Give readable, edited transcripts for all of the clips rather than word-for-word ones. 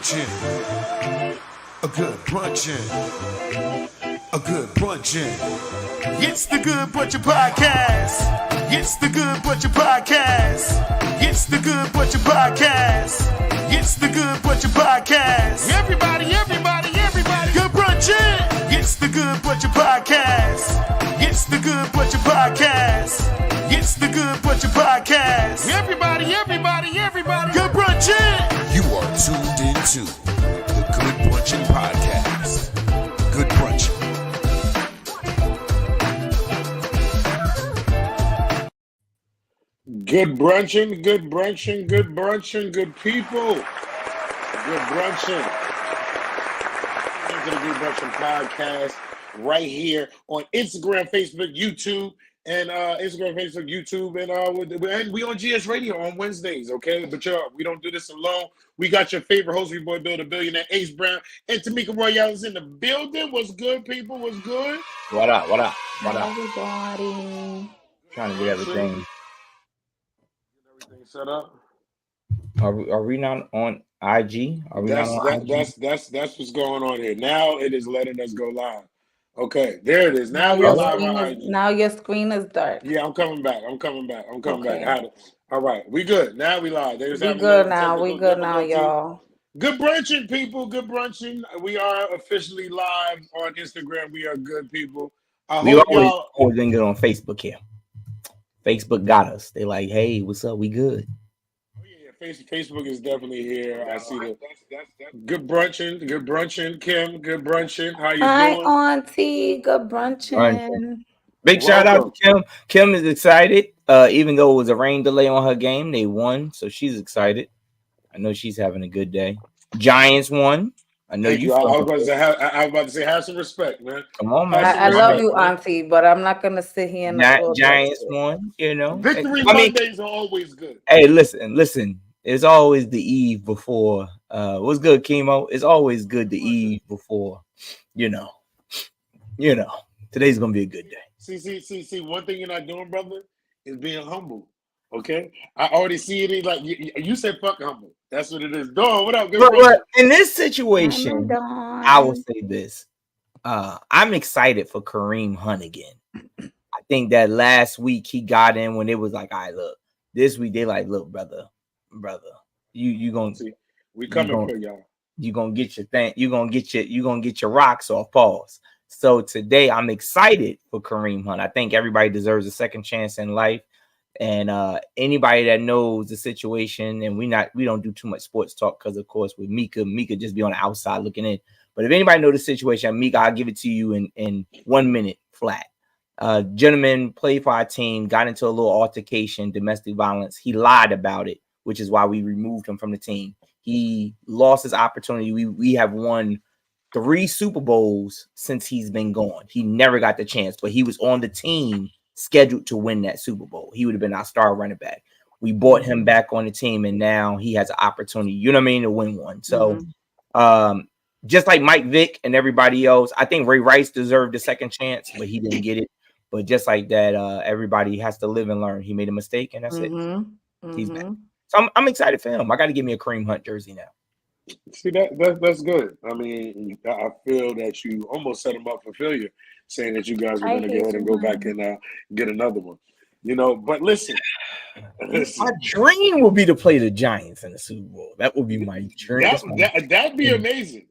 brunchin', a good brunchin', a good brunchin'. It's the Good Brunchin Podcast. It's the Good Brunchin Podcast. It's the Good Brunchin Podcast. It's the Good Brunchin Podcast. Everybody, good brunchin'. It's the Good Brunchin Podcast. It's the Good Brunchin Podcast. It's the Good Brunchin Podcast. Everybody, good brunchin'. You are tuned into the Good Brunchin Podcast. Good brunchin'. Good brunchin', good brunchin', good brunchin', good people. Good brunchin'. Welcome to the Good Brunchin Podcast right here on Instagram, Facebook, YouTube, and and we on GS Radio on Wednesdays, okay? But we don't do this alone. We got your favorite host, your boy Bill the Billionaire, Ace Brown, and Tamika Royale is in the building. What's good, people? What's good? What up? Everybody. Trying to get everything. Set up. Are we not on IG? Are we not on IG? That's what's going on here. Now it is letting us go live. Okay, there it is. Now we're live on IG. Now your screen is dark. Yeah, I'm coming back. All right, we good. Now we live. We good now, y'all. Good brunchin', people. Good brunchin'. We are officially live on Instagram. We are good people. We always been good on Facebook here. Facebook got us. They like, hey, what's up? We good. Oh yeah. Facebook is definitely here. I see the good brunchin', Kim. Good brunchin'. How you doing? Hi, Auntie. Good brunchin'. Big shout out to Kim. Kim is excited. Even though it was a rain delay on her game, they won, so she's excited. I know she's having a good day. Giants won. I know you. I was about to say, have some respect, man. Come on, man. I love you, Auntie, but I'm not gonna sit here and Giants won. You know, victory Mondays are always good. Hey, listen. It's always the eve before. What's good, Chemo? It's always good the eve before. You know. Today's gonna be a good day. See. One thing you're not doing, brother, is being humble. Okay, I already see it. Like you said, fuck humble. That's what it is. Dawn, what up? But in this situation, I will say this. I'm excited for Kareem Hunt again. I think that last week he got in when it was like, all right, look, this week they like, look, brother, you gonna see. We coming for y'all. You gonna get your thing. You gonna get your rocks off. Pause. So today I'm excited for Kareem Hunt. I think everybody deserves a second chance in life. And anybody that knows the situation, and we don't do too much sports talk because, of course, with Mika just be on the outside looking in. But if anybody knows the situation, Mika, I'll give it to you in 1 minute flat. Gentleman played for our team, got into a little altercation, domestic violence. He lied about it, which is why we removed him from the team. He lost his opportunity. We have won 3 Super Bowls since he's been gone. He never got the chance, but he was on the team scheduled to win that Super Bowl. He would have been our star running back. We brought him back on the team, and now he has an opportunity, you know what I mean, to win one. So just like Mike Vick and everybody else, I think Ray Rice deserved a second chance, but he didn't get it. But just like that, everybody has to live and learn. He made a mistake, and that's it. He's back. So I'm excited for him. I got to give me a Kareem Hunt jersey now. See, that's good. I mean, I feel that you almost set him up for failure, saying that you guys were going to go ahead and go back and get another one. You know, but listen. My dream would be to play the Giants in the Super Bowl. That would be my dream. That'd be amazing.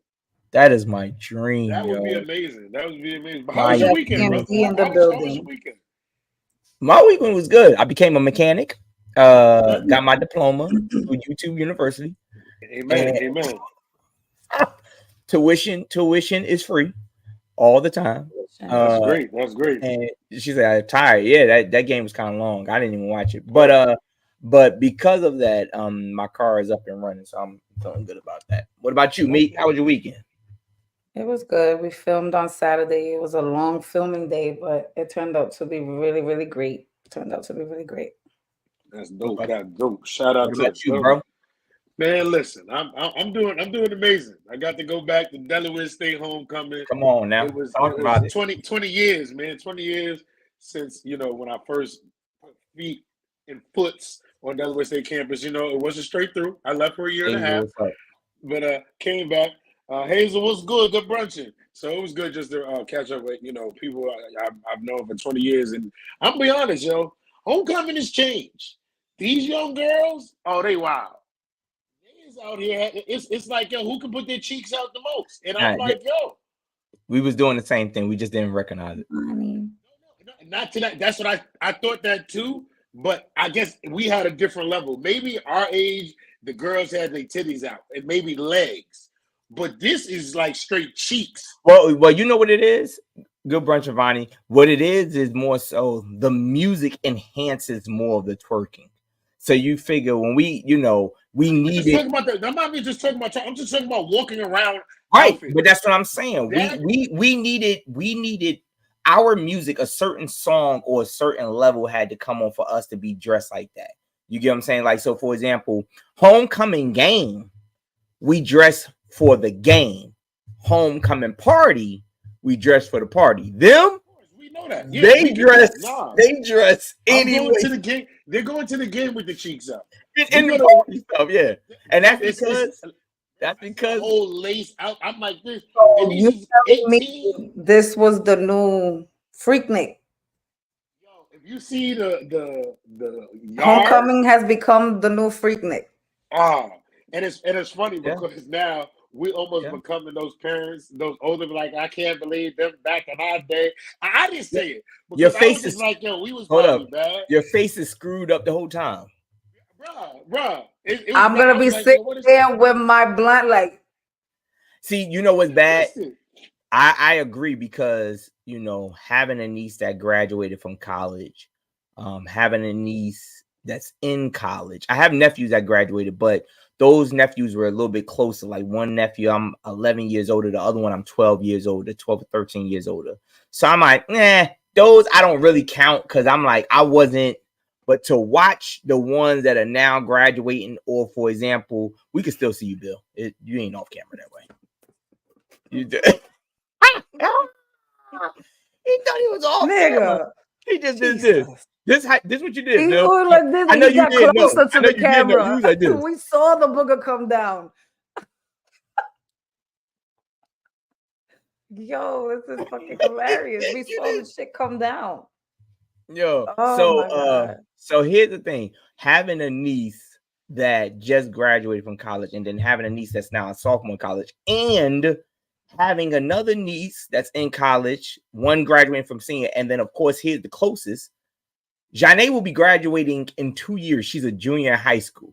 That is my dream. That would be amazing. But how was your weekend, bro? How was your weekend? My weekend was good. I became a mechanic. Got my diploma through YouTube University. Amen. Tuition is free all the time. That's great. And she said, I'm tired. Yeah, that game was kind of long. I didn't even watch it. But because of that, my car is up and running, so I'm feeling good about that. What about you, Meek? How was your weekend? It was good. We filmed on Saturday. It was a long filming day, but it turned out to be really, really great. That's dope. That's dope. Shout out to you, bro. Man, listen, I'm doing amazing. I got to go back to Delaware State homecoming. Come on now. It was 20 years, man. 20 years since, when I first put feet and foots on Delaware State campus. It wasn't straight through. I left for a year and a half. but came back. Hazel, what's good? Good brunching. So it was good just to catch up with people I've known for 20 years, and I'm gonna be honest, yo, homecoming has changed. These young girls, oh, they wild. They is out here. It's like, yo, who can put their cheeks out the most? And I'm like, yo, we was doing the same thing. We just didn't recognize it. Not to that. That's what I thought that too. But I guess we had a different level. Maybe our age, the girls had their titties out and maybe legs. But this is like straight cheeks. Well, you know what it is? Good brunch, Vani. What it is more so the music enhances more of the twerking. So you figure when we need it. I'm not even just talking about. I'm just talking about walking around. Right, outfit. but that's what I'm saying. We needed our music, a certain song or a certain level had to come on for us to be dressed like that. You get what I'm saying? Like, so for example, homecoming game, we dress for the game. Homecoming party, we dress for the party. Them, we know that. Yeah, they dress anyway. Going to the game. They're going to the game with the cheeks up. In the party stuff, yeah. And that's because whole lace out. I'm like this. So you telling me this was the new Freaknik? Yo, if you see the yard, homecoming has become the new Freaknik. And it's funny because now we almost becoming those parents, those older, like, I can't believe them back in our day. I didn't say it. Your face is like, yo, we was probably bad. Your face is screwed up the whole time. Bruh. I'm going to be sitting there with my blunt, like. See, you know what's bad? I agree because, having a niece that graduated from college, having a niece that's in college. I have nephews that graduated, but those nephews were a little bit closer. Like one nephew, I'm 11 years older. The other one, I'm 12 years older, 12 or 13 years older. So I'm like, those I don't really count because I'm like, I wasn't. But to watch the ones that are now graduating, or for example, we can still see you, Bill. You ain't off camera that way. You did. He thought he was off camera. He just did this. This what you did, he Bill. Like this. I know you did. Closer to the camera. Like this. We saw the booger come down. Yo, this is fucking hilarious. We saw the shit come down. Yo, so here's the thing: having a niece that just graduated from college, and then having a niece that's now a sophomore in college, and having another niece that's in college, one graduating from senior, and then of course here's the closest. Janae will be graduating in 2 years. She's a junior in high school.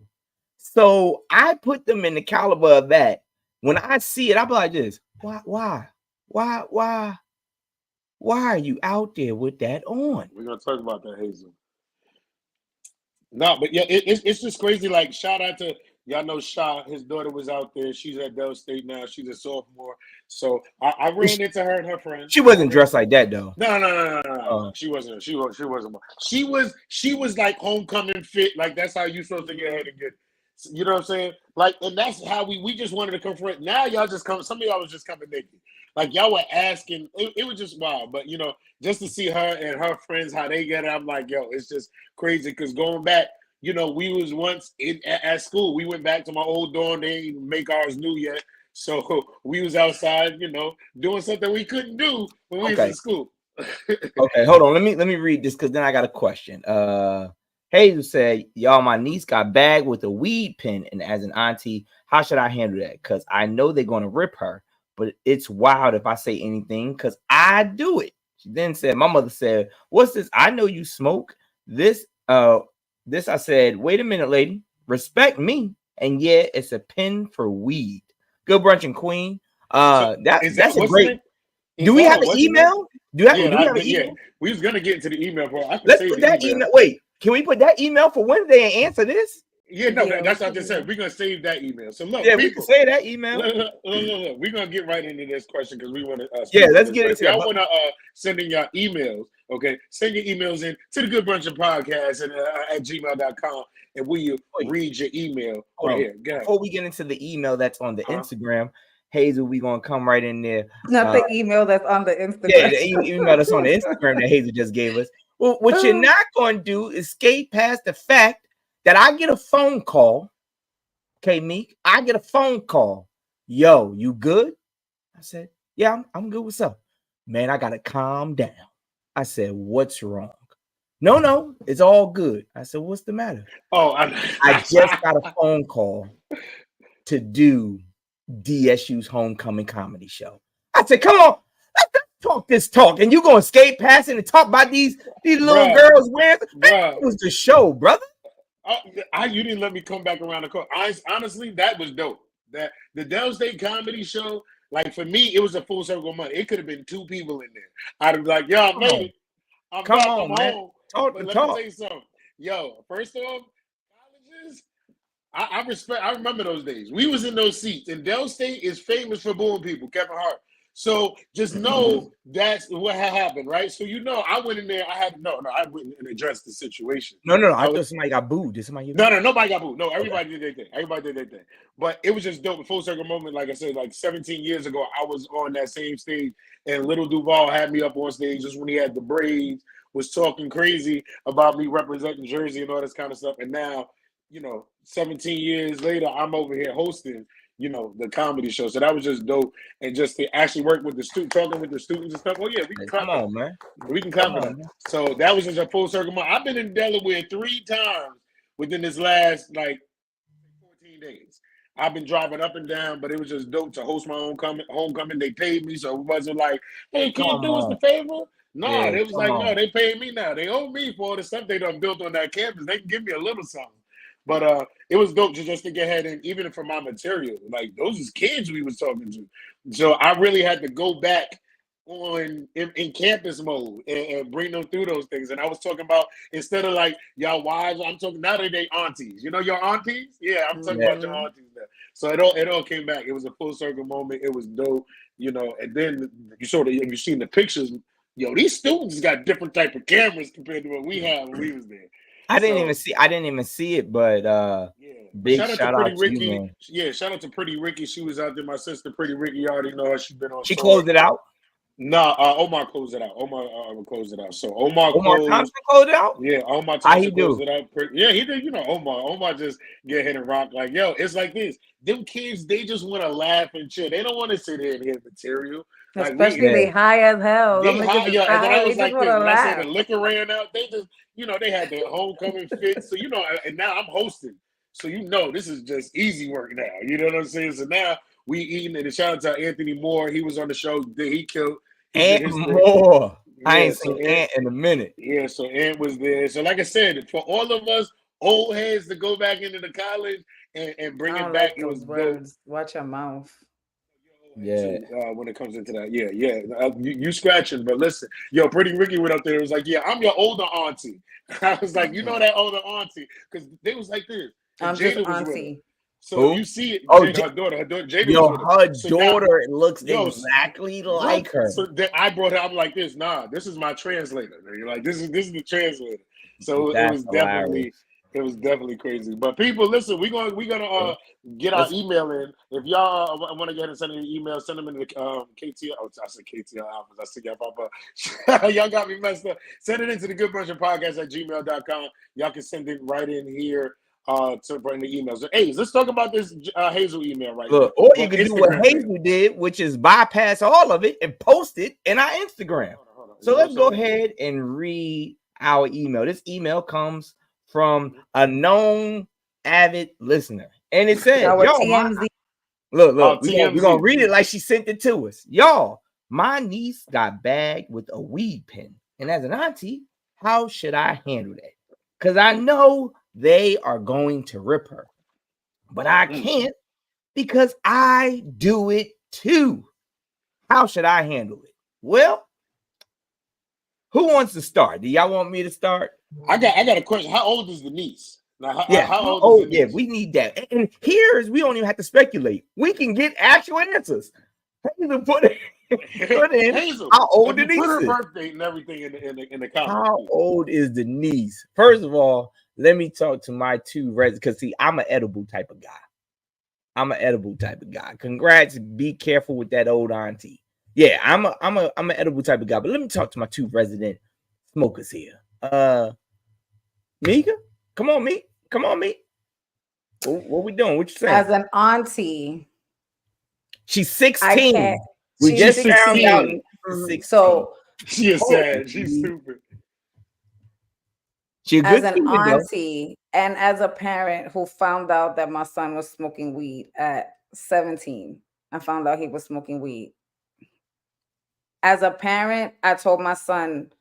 So I put them in the caliber of that. When I see it, I'll be like this. Why are you out there with that on? We're going to talk about that, Hazel. No, but yeah, it's just crazy. Like, shout out to, y'all know Sha, his daughter was out there. She's at Dell State now. She's a sophomore. So I ran into her and her friends. She wasn't dressed like that though. No. She wasn't. She was like homecoming fit. Like, that's how you supposed to get ahead and get. You know what I'm saying? Like, and that's how we just wanted to confront. Now y'all just come. Some of y'all was just coming naked. Like, y'all were asking. It was just wild. But just to see her and her friends how they get it, I'm like, yo, it's just crazy. Because going back, we was once at school. We went back to my old dorm. They didn't make ours new yet. So we was outside, doing something we couldn't do when we was in school. Okay, hold on. Let me read this because then I got a question. Hazel said, y'all, my niece got bagged with a weed pen, and as an auntie, how should I handle that? Because I know they're going to rip her, but it's wild if I say anything because I do it. She then said, my mother said, what's this? I know you smoke. This I said, wait a minute, lady. Respect me. And yeah, it's a pen for weed. Good brunching, queen. That's a great. Do we have an email? Do we have an email? Yeah. We was gonna get into the email, bro. Let's put that email. Wait, can we put that email for Wednesday and answer this? Yeah, no, that's what I just said. We're gonna save that email. So look, we can say that email. Look. We're gonna get right into this question because we want to. Let's get into it. I want to send in your emails. Okay, send your emails in to the Good Brunchin Podcast at gmail.com, and we read your email. Before we get into the email that's on the Instagram, Hazel, we gonna come right in there. Not the email that's on the Instagram. Yeah, the email that's on the Instagram that Hazel just gave us. Well, what you're not gonna do is skate past the fact that I get a phone call Okay, Meek, I get a phone call. Yo, you good? I said, yeah, I'm good. What's up? Man, I gotta calm down. I said, what's wrong? No, it's all good. I said, what's the matter? Oh, I just got a phone call to do DSU's homecoming comedy show. I said, come on, let's talk this talk. And you gonna skate past it and talk about these little girls wearing that was the show, brother. You didn't let me come back around the corner. Honestly, that was dope. That the Downstate Comedy Show, like for me, it was a full circle money. It could have been 2 people in there. I'd be like, yo, I made it. I'm Come back, on, I'm man. home. Talk But the let talk. me tell you something. Yo, first off, colleges, I remember those days. We was in those seats, and Dell State is famous for booing people, Kevin Hart. So just know that's what had happened, right? So I went in there. I went and addressed the situation. No. I thought somebody got booed. Did somebody? No, nobody got booed. No, everybody did their thing. Everybody did their thing. But it was just dope. A full circle moment. Like I said, like 17 years ago, I was on that same stage, and Little Duval had me up on stage just when he had the braids, was talking crazy about me representing Jersey and all this kind of stuff. And now, 17 years later, I'm over here hosting, the comedy show. So that was just dope. And just to actually work with the talking with the students and stuff. Oh yeah, we can come on, man. We can cover that. So that was just a full circle moment. I've been in Delaware 3 times within this last 14 days. I've been driving up and down, but it was just dope to host my own homecoming. They paid me, so it wasn't like, hey, can you do us the favor? No, they was like, no, they paid me now. They owe me for all the stuff they done built on that campus. They can give me a little something. But it was dope just to get ahead, and even for my material, like those is kids we was talking to. So I really had to go back in campus mode and bring them through those things. And I was talking about, instead of like y'all wives, I'm talking now that they aunties. You know your aunties? Yeah, I'm talking about your aunties now. So it all came back. It was a full circle moment. It was dope, and then you've seen the pictures. Yo, these students got different type of cameras compared to what we had when we was there. I didn't even see it, but big shout out to Ricky. You, man. Yeah, shout out to Pretty Ricky. She was out there. My sister Pretty Ricky, you already know her. She's been on. She closed it out. No, Omar closed it out. Omar closed it out. So Omar Thompson closed it out. Yeah, Omar Thompson closed it out. Yeah, he did. Omar just get hit and rock. Like, yo, it's like this. Them kids, they just want to laugh and chill. They don't want to sit here and hear material. Especially they high as hell. They high, and then I was like this. When I said the liquor ran out, they just, they had their homecoming fit. So, and now I'm hosting. So, this is just easy work now. You know what I'm saying? So now we eating, and shout out to Anthony Moore. He was on the show. He killed. Ant Moore. Yeah, I ain't seen Ant in a minute. Yeah, so Ant was there. So like I said, for all of us old heads to go back into the college and bring it back, it was dope. Watch your mouth. Yeah, when it comes into that, you scratching, but listen, Pretty Ricky went up there. It was like, I'm your older auntie. I was like, that older auntie, because they was like this. I'm just auntie. So you see it. Oh, her daughter, Jada. Her daughter looks exactly like her. So then I brought her. I'm like this. Nah, this is my translator. You're like, this is the translator. So it was definitely crazy. But people, listen, we're gonna get our email in. If y'all want to get and send an email, send them in the KTL. Oh, I said KTL Alphas. I said Papa. Y'all got me messed up. Send it into the Good Brunchin Podcast at gmail.com. Y'all can send it right in here. To bring the emails. So, hey, let's talk about this Hazel email right now. Or you can do what Hazel did, which is bypass all of it and post it in our Instagram. Hold on. So let's go ahead and read our email. This email comes from a known avid listener, and it says, look, we're gonna read it like she sent it to us. Y'all, my niece got bagged with a weed pen, and as an auntie, how should I handle that? Because I know they are going to rip her, but I can't because I do it too. How should I handle it? Well, who wants to start? Do y'all want me to start? I got a question. How old is the niece? Now, how old is the niece? We need that. And we don't even have to speculate. We can get actual answers. Hazel put in Hazel, how old the niece put her is. birthday and everything in the comments. How old is the niece? First of all, let me talk to my two residents, because see, I'm an edible type of guy. Congrats. Be careful with that old auntie. Yeah, I'm an edible type of guy. But let me talk to my two resident smokers here. Mika, come on, me. What we doing? What you saying? As an auntie, She's I 16. can't. We She's just found out 16. she's 16. So She is sad. She's stupid. She a as good an kid, though. auntie and as a parent who found out that my son was smoking weed at 17, I found out he was smoking weed. As a parent, I told my son,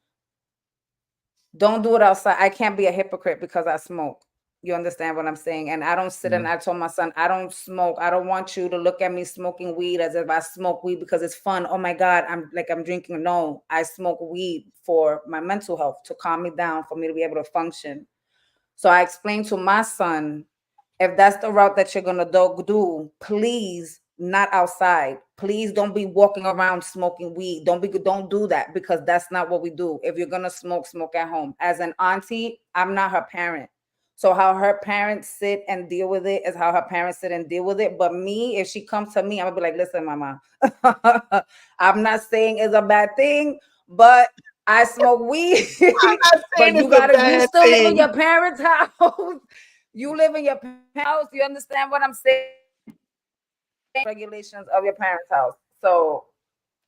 don't do it outside. I can't be a hypocrite because I smoke. You understand what I'm saying? And I don't sit and I told my son, I don't smoke. I don't want you to look at me smoking weed as if I smoke weed because it's fun. Oh my God, I'm drinking. No, I smoke weed for my mental health, to calm me down, for me to be able to function. So I explained to my son, if that's the route that you're gonna do, please not outside. Please don't be walking around smoking weed. Don't do that, because that's not what we do. If you're gonna smoke at home. As an auntie, I'm not her parent. So how her parents sit and deal with it is how her parents sit and deal with it. But me, if she comes to me, I'm gonna be like, listen, mama, I'm not saying it's a bad thing, but I smoke weed. But you still live in your parents' house. You live in your parents' house. You understand what I'm saying? Regulations of your parents' house. So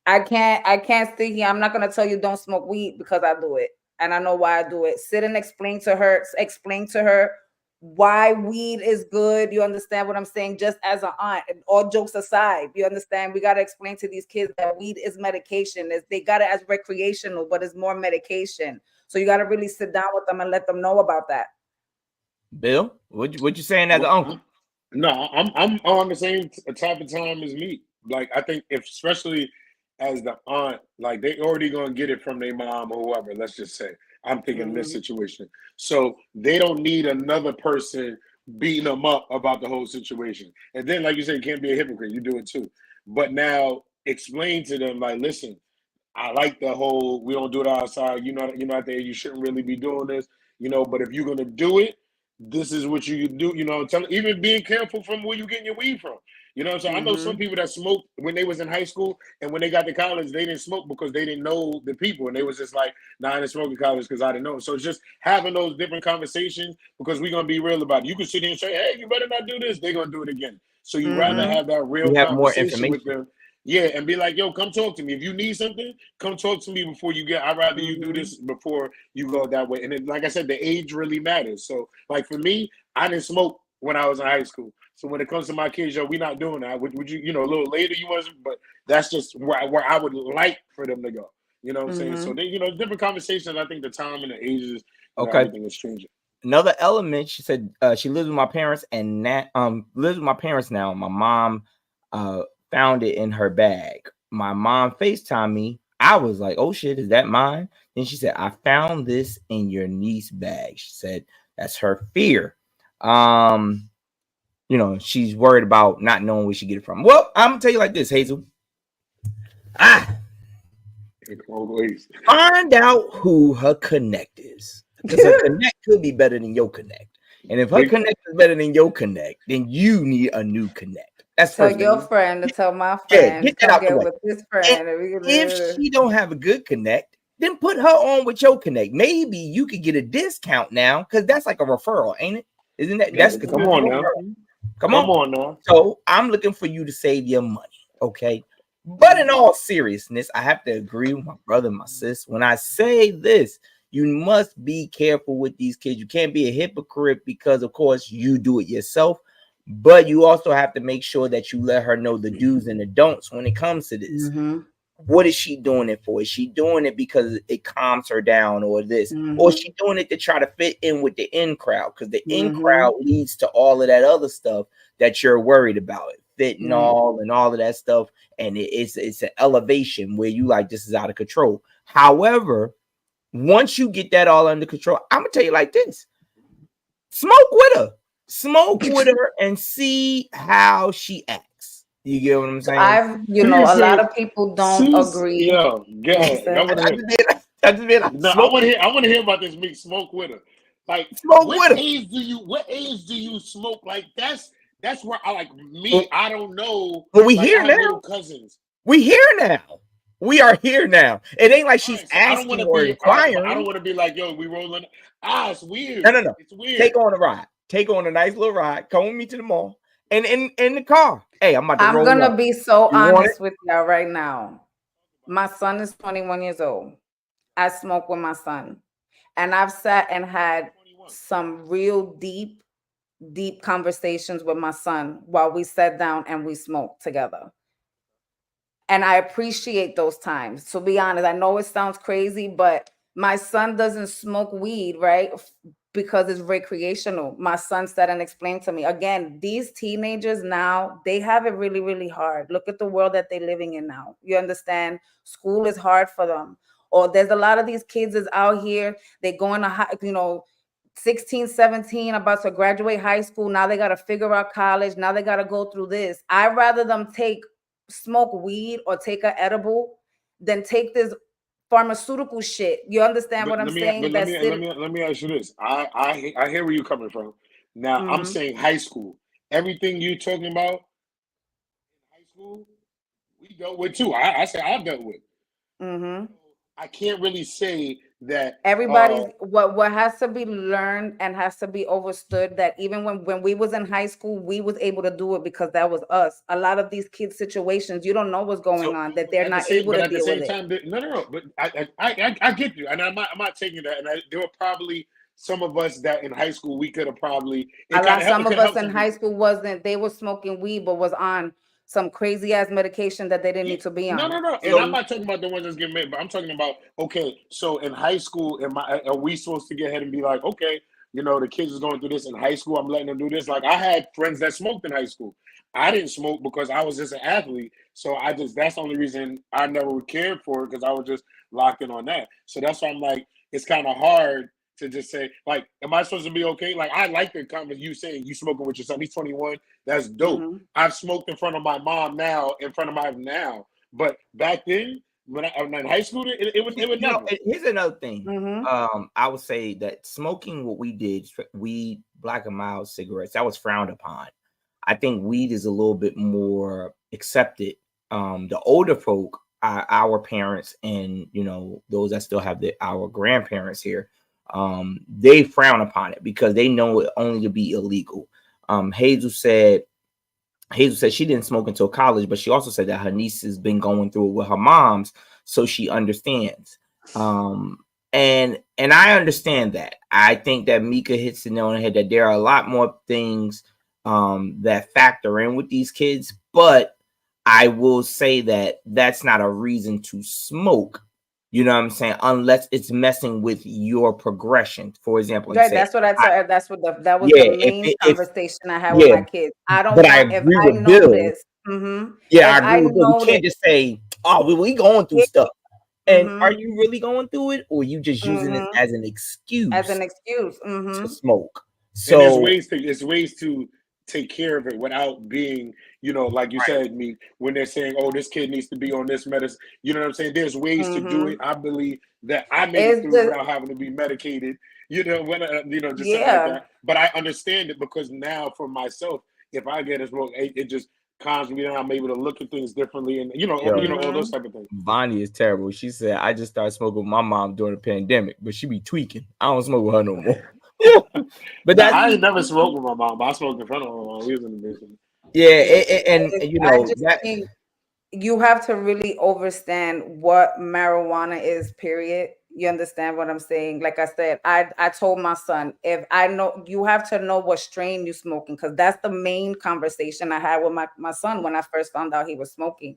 I can't stay here. I'm not gonna tell you don't smoke weed because I do it. And I know why I do it. Sit and explain to her why weed is good. You understand what I'm saying? Just as an aunt, all jokes aside, you understand? We got to explain to these kids that weed is medication. They got it as recreational, but it's more medication. So you got to really sit down with them and let them know about that. Bill, what you saying as an uncle? No, I'm on the same type of time as me. Like, I think especially as the aunt, like, they already gonna get it from their mom or whoever. Let's just say, I'm thinking in this situation, so they don't need another person beating them up about the whole situation. And then, like you said, you can't be a hypocrite. You do it too. But now explain to them, like, listen, I like the whole we don't do it outside. You're not there. You shouldn't really be doing this. But if you're gonna do it, this is what you do. Even being careful from where you getting your weed from. So I know some people that smoked when they was in high school, and when they got to college, they didn't smoke because they didn't know the people, and they was just like, "Nah, I didn't smoke in college because I didn't know." So it's just having those different conversations, because we're gonna be real about it. You can sit here and say, "Hey, you better not do this." They're gonna do it again. So you rather have that real conversation with them. Yeah, and be like, yo, come talk to me. If you need something, come talk to me before you get. I'd rather you do this before you go that way. And then, like I said, the age really matters. So, like, for me, I didn't smoke when I was in high school. So when it comes to my kids, yo, we're not doing that. Would you, a little later you wasn't, but that's just where I would like for them to go. You know what I'm saying? So they, different conversations. I think the time and the ages, everything is changing. Another element, she said, she lives with my parents and lives with my parents now. My mom found it in her bag. My mom FaceTimed me. I was like, oh shit, is that mine? Then she said, I found this in your niece's bag. She said that's her fear. She's worried about not knowing where she get it from. Well, I'm gonna tell you like this, Hazel. Find out who her connect is. Because her connect could be better than your connect. And if her connect is better than your connect, then you need a new connect. That's tell your friend to tell my friend. Get that out the way. With this friend. If she don't have a good connect, then put her on with your connect. Maybe you could get a discount now, because that's like a referral, ain't it? Isn't that? That's come on now. Come on now. So I'm looking for you to save your money, okay? But in all seriousness, I have to agree with my brother and my sis. When I say this, you must be careful with these kids. You can't be a hypocrite because, of course, you do it yourself. But you also have to make sure that you let her know the do's and the don'ts when it comes to this. What is she doing it for? Is she doing it because it calms her down, or this? Or is she doing it to try to fit in with the in crowd? Because the in crowd leads to all of that other stuff that you're worried about. Fentanyl and all of that stuff. And it's an elevation where you like, this is out of control. However, once you get that all under control, I'm going to tell you like this. Smoke with her. Smoke with her and see how she acts. You get what I'm saying? A lot of people don't agree. Yeah, I want to hear about this. Mix smoke with her. Like, what age do you smoke? Like, that's where I like me. I don't know. But we here now. Cousins. We here now. We are here now. It ain't like she's asking or inquiring. I don't want to be like, yo, we rolling. It's weird. No. It's weird. Take on a ride. take on a nice little ride, come with me to the mall, and in the car. Hey, I'm about to I'm roll gonna up. be so You want it? honest with y'all right now. My son is 21 years old. I smoke with my son, and I've sat and had 21. some real deep conversations with my son while we sat down and we smoked together. And I appreciate those times. To be honest, I know it sounds crazy, but my son doesn't smoke weed, right? Because it's recreational. My son said and explained to me again, these teenagers now, they have it really, really hard. Look at the world that they're living in now. You understand? School is hard for them. Or there's a lot of these kids is out here, they going to high, 16, 17, about to graduate high school. Now they got to figure out college. Now they got to go through this. I'd rather them smoke weed or take an edible than take this pharmaceutical shit. You understand what I'm saying? Let me ask you this. I hear where you're coming from. Now I'm Mm-hmm. saying high school. Everything you talking about in high school, we dealt with too. I say I've dealt with. Mm-hmm. I can't really say that. Everybody's what has to be learned and has to be understood that even when we was in high school, we was able to do it because that was us. A lot of these kids situations, you don't know what's going So on, that they're not able But to at the deal with same it. time, no. But I get you, and I'm not taking that. And there were probably some of us that in high school we could have probably Some it of could us help in some high people. school wasn't, they were smoking weed, but was on some crazy ass medication that they didn't Yeah, need to be on. no. And I'm so not talking about the ones that's getting made, but I'm talking about okay. So in high school, are we supposed to get ahead and be like, okay, the kids is going through this in high school. I'm letting them do this. Like I had friends that smoked in high school. I didn't smoke because I was just an athlete. So that's the only reason I never cared for it because I was just locked in on that. So that's why I'm like, it's kind of hard to just say, like, am I supposed to be okay? Like, I like the comment you saying you smoking with your son. He's 21. That's dope. Mm-hmm. I've smoked in front of my mom now, in front of my now. But back then, when I was in high school, it would never. here's another thing. Mm-hmm. I would say that smoking, what we did, weed, black and mild cigarettes, that was frowned upon. I think weed is a little bit more accepted. The older folk, our parents, and those that still have our grandparents here, they frown upon it because they know it only to be illegal. Hazel said she didn't smoke until college, but she also said that her niece has been going through it with her mom's, so she understands. And I understand that. I think that Mika hits the nail on the head that there are a lot more things that factor in with these kids, but I will say that that's not a reason to smoke. You know what I'm saying? Unless it's messing with your progression. For example, like Right, say, that's what I said. That was the yeah, main if conversation I had with yeah, my kids. I but don't I want, if agree I with know Bill. this, Yeah, I if agree I with Bill. We know that, can't just say, "Oh, we going through yeah, stuff." And are mm-hmm, you really going through it, or you just using it mm-hmm, as an as excuse an excuse. to Mm-hmm. smoke? And So, there's ways to take care of it without being, like you right, said, me when they're saying, "Oh, this kid needs to be on this medicine." You know what I'm saying? There's ways to do Mm-hmm. it. I believe that I made it It's through the without having to be medicated. Just something like Yeah. that. But I understand it because now for myself, if I get a smoke, it just calms me down. I'm able to look at things differently, and yo, all those Mm-hmm. type of things. Bonnie is terrible. She said, "I just started smoking with my mom during the pandemic, but she be tweaking. I don't smoke with her no more." But Now that's I ain't never smoked with my mom, but I smoked in front of my mom. We was in the basement. yeah, Yeah. and I just that. think you have to really understand what marijuana is, period. You understand what I'm saying? Like I said, I told my son, if I know, you have to know what strain you smoking, because that's the main conversation I had with my son when I first found out he was smoking.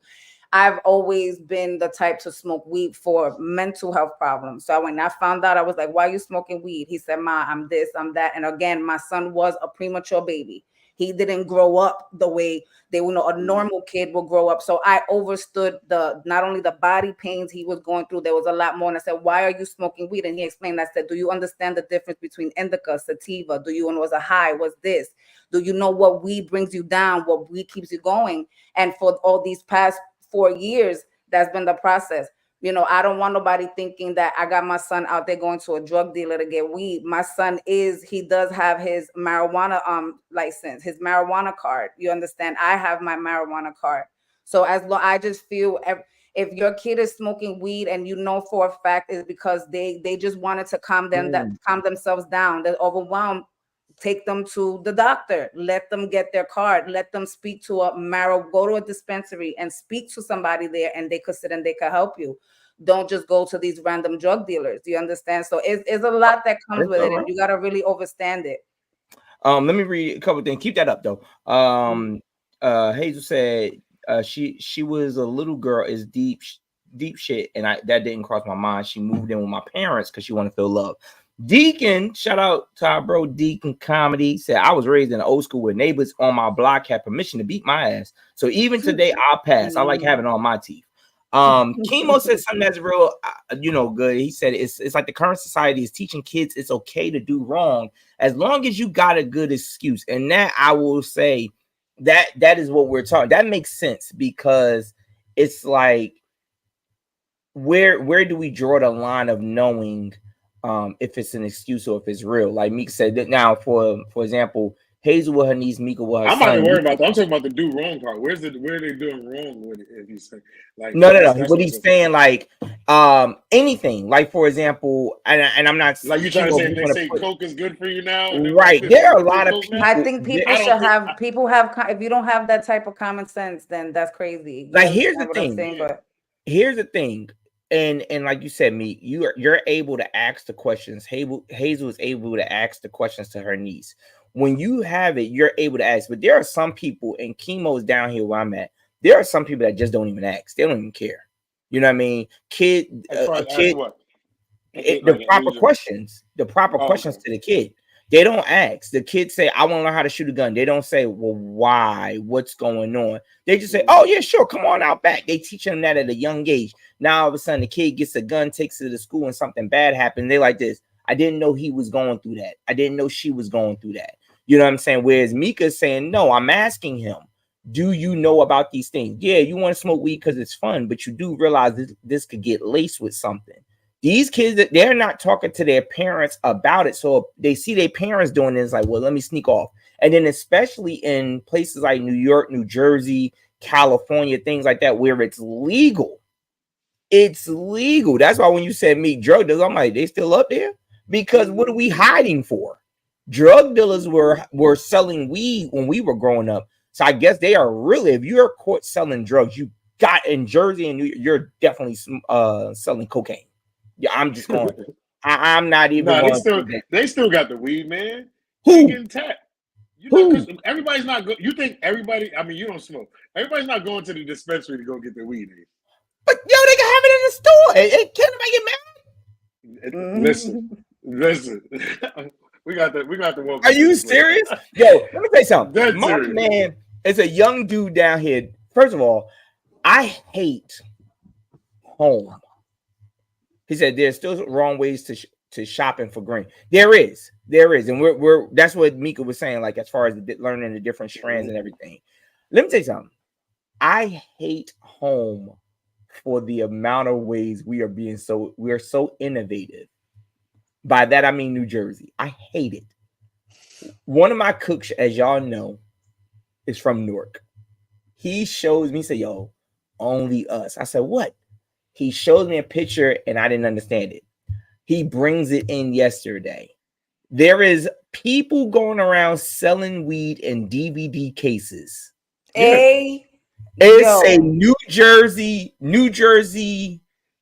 I've always been the type to smoke weed for mental health problems. So when I found out, I was like, why are you smoking weed? He said, Ma, I'm this, I'm that. And again, my son was a premature baby. He didn't grow up the way a normal kid will grow up. So I understood not only the body pains he was going through, there was a lot more. And I said, why are you smoking weed? And he explained, I said, do you understand the difference between indica, sativa? Do you know what's a high? What's this? Do you know what weed brings you down? What weed keeps you going? And for all these past 4 years, that's been the process. I don't want nobody thinking that I got my son out there going to a drug dealer to get weed. My son he does have his marijuana license, his marijuana card. You understand? I have my marijuana card. So I just feel if your kid is smoking weed and for a fact is because they just wanted to calm themselves down, they're overwhelmed, take them to the doctor, let them get their card, let them speak to go to a dispensary and speak to somebody there, and they could sit and they could help you. Don't just go to these random drug dealers. Do you understand? So it's a lot that comes with it, and you got to really understand it. Let me read a couple things. Keep that up though. Hazel said she was a little girl, is deep shit, and that didn't cross my mind. She moved in with my parents because she wanted to feel love. Deacon, shout out to our bro Deacon Comedy, said I was raised in an old school where neighbors on my block had permission to beat my ass. So even today I'll pass. I like having it on my teeth. Chemo said something that's real, good. He said it's like the current society is teaching kids it's okay to do wrong as long as you got a good excuse. And that I will say that is what we're talking. That makes sense because it's like where do we draw the line of knowing if it's an excuse or if it's real? Like Meek said that now, for example, Hazel with her niece, Mika with her I'm son. not worried about that. I'm talking about the do wrong part. Where are they doing wrong with it? If you say like no. What he's saying, like anything, like for example, and I'm not like you trying to say they say Coke is good for you now, right? There are a lot of people. I think people should have. People have. If you don't have that type of common sense, then that's crazy. Like here's the thing. Here's the thing. And like you said, me, you're able to ask the questions. Hazel is able to ask the questions to her niece. When you have it, you're able to ask. But there are some people, and Chemo's down here where I'm at. There are some people that just don't even ask. They don't even care. You know what I mean? The proper questions. The proper questions to the kid. They don't ask. The kids say, I want to learn how to shoot a gun. They don't say, well, why? What's going on? They just say, oh, yeah, sure. Come on out back. They teach them that at a young age. Now, all of a sudden, the kid gets a gun, takes it to school, and something bad happened. They like this. I didn't know he was going through that. I didn't know she was going through that. You know what I'm saying? Whereas Mika's saying, no, I'm asking him, do you know about these things? Yeah, you want to smoke weed because it's fun, but you do realize this could get laced with something. These kids, they're not talking to their parents about it. So they see their parents doing this, like, well, let me sneak off. And then especially in places like New York, New Jersey, California, things like that, where it's legal. It's legal. That's why when you said meet drug dealers, I'm like, they still up there? Because what are we hiding for? Drug dealers were selling weed when we were growing up. So I guess they are really, if you're caught selling drugs, you got in Jersey and New York, you're definitely selling cocaine. Yeah, I'm just going. I'm not even. No, they still got the weed, man. Who? Getting tapped. Because everybody's not good. You think everybody? I mean, you don't smoke. Everybody's not going to the dispensary to go get their weed. But yo, they can have it in the store. Can't nobody get mad? Listen. we got the one. Are you serious? Yo, let me tell you something. My man is a young dude down here. First of all, I hate home. He said there's still wrong ways to shopping for green. There is, and we're that's what Mika was saying. Like as far as learning the different strands and everything. Let me tell you something. I hate home for the amount of ways we are so innovative. By that I mean New Jersey. I hate it. One of my cooks, as y'all know, is from Newark. He shows me, say, yo, only us. I said, what? He shows me a picture and I didn't understand it. He brings it in yesterday. There is people going around selling weed in DVD cases. It's a New Jersey.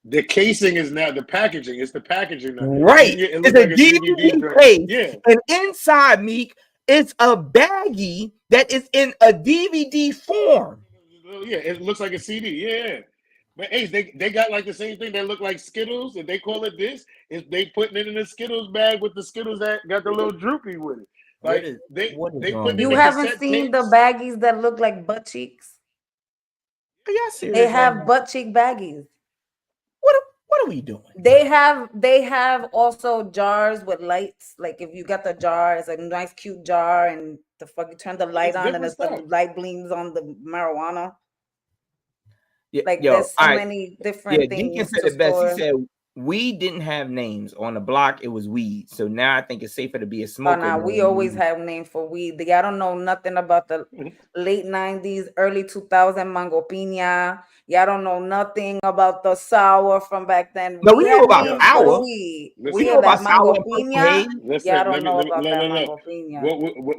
The casing is now the packaging. It's the packaging now. Right. It's like a DVD case. Yeah. And inside, Meek, it's a baggie that is in a DVD form. Yeah, it looks like a CD. Yeah. But hey, they got like the same thing that look like Skittles, and they call it this. Is they putting it in a Skittles bag with the Skittles that got the little droopy with it. Like they put. You haven't seen the baggies that look like butt cheeks? Are y'all serious? They have butt cheek baggies. What are we doing? They have also jars with lights. Like if you got the jar, it's a nice cute jar, and you turn the light on, and the light gleams on the marijuana. Yeah, there's so many different things. Deacon said the best. weed didn't have names on the block. It was weed. So now I think it's safer to be a Oh, smoker. nah, we always have names for weed. Y'all don't know nothing about the late 90s, early 2000 mango piña. Y'all don't know nothing about the sour from back then. No, We we knew had about names for the sour. weed. Listen, We We knew had about that sour mango and purple piña. haze. Listen, Y'all don't know let me about that look. mango piña.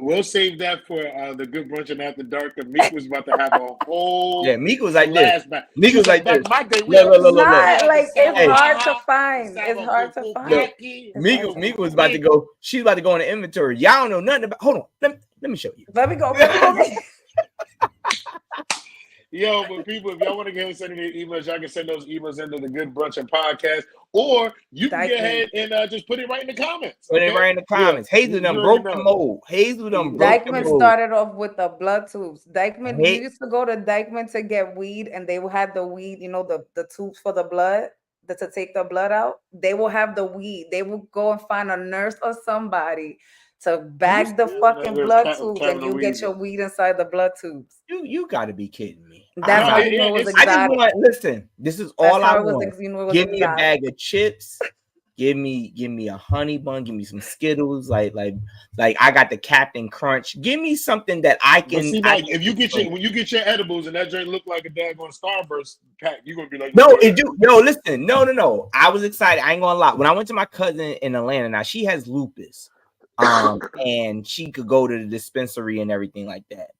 We'll save that for the Good Brunchin After Dark. And Meek was about to have a whole Yeah, Meek was like this. flashback. Meek She was said, like back this. in my day, we Look, had look, the look, look, look. Not like it's Hey. hard to find. It's hard to find. Look, It's hard to Meek was find. about to go. She's about to go on the inventory. Y'all don't know nothing about. Hold on. Let me show you. Let me go. Let me go. Yo, but people, if y'all want to get send me emails, y'all can send those emails into the Good Brunchin Podcast, or you can get ahead and just put it right in the comments. Put it right in the comments. Yeah, Hazel done broke the mold. Hazel done broke the Dykeman mold. started off with the blood tubes. Dykeman, Hey. you used to go to Dykeman to get weed, and they will have the weed, you know, the tubes for the blood, to take the blood out. They will have the weed. They will go and find a nurse or somebody to bag the fucking blood tubes, and you get your weed inside the blood tubes. You got to be kidding me. That's how you know it was I just exotic. want listen. This is all I want. Give me a exotic. bag of chips. Give me a honey bun. Give me some Skittles. Like I got the Captain Crunch. Give me something that I can. But see, Mike, if you get when you get your edibles and that joint look like a daggone Starburst pack, you're gonna be like, no, it do. No, listen, no. I was excited. I ain't gonna lie. When I went to my cousin in Atlanta, now she has lupus, and she could go to the dispensary and everything like that.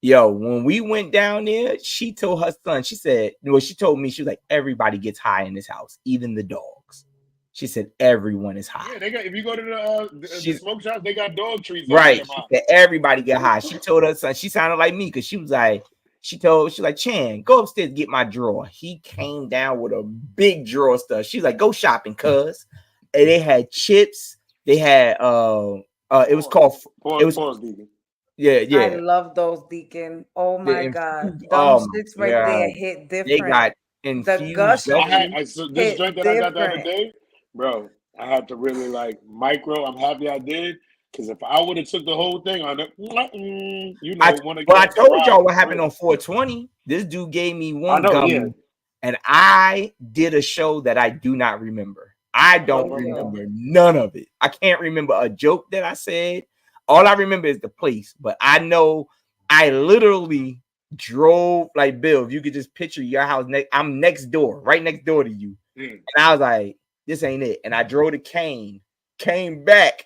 Yo, when we went down there, she told her son. She said, "Well, she told me she was like, everybody gets high in this house, even the dogs." She said everyone is high. Yeah, they got. If you go to the smoke shop, they got dog trees. Right. She said everybody get high. She told her son. She sounded like me because she was like, she like, Chan, go upstairs get my drawer. He came down with a big drawer of stuff. She's like, go shopping, cuz. And they had chips. They had it was called Deacon. Yeah. I love those, Deacon. Oh my god, shits right there hit different. They got infused. The gush this joint that I got the other day, bro. I had to really like micro. I'm happy I did, because if I would have took the whole thing on it, you know, I told y'all what happened on 420. This dude gave me one gummy, and I did a show that I do not remember. I don't remember none of it. I can't remember a joke that I said. All I remember is the place, but I know I literally drove like Bill. If you could just picture your house, I'm next door, right next door to you, and I was like, "This ain't it." And I drove to Kane, came back,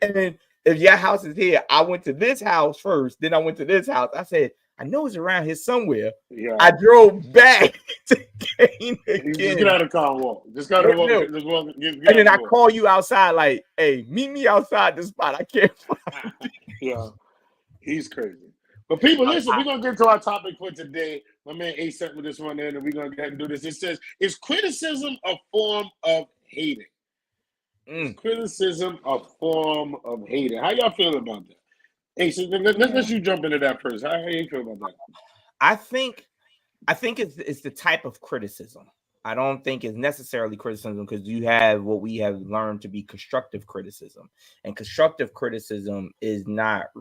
and then if your house is here, I went to this house first, then I went to this house. I said, "I know it's around here somewhere." Yeah. I drove back to Kane again. Just get out of the car and walk. Just gotta walk. And then I call you outside, like, "Hey, meet me outside the spot. I can't find it." Yeah, he's crazy. But people, listen, we're gonna get to our topic for today. My man A sent me this one in, and we're gonna go ahead and do this. It says, "Is criticism a form of hating?" Is criticism a form of hating? How y'all feel about that? Hey, so let's you jump into that first. How you feel about that? I think it's the type of criticism. I don't think it's necessarily criticism, because you have what we have learned to be constructive criticism, and constructive criticism is not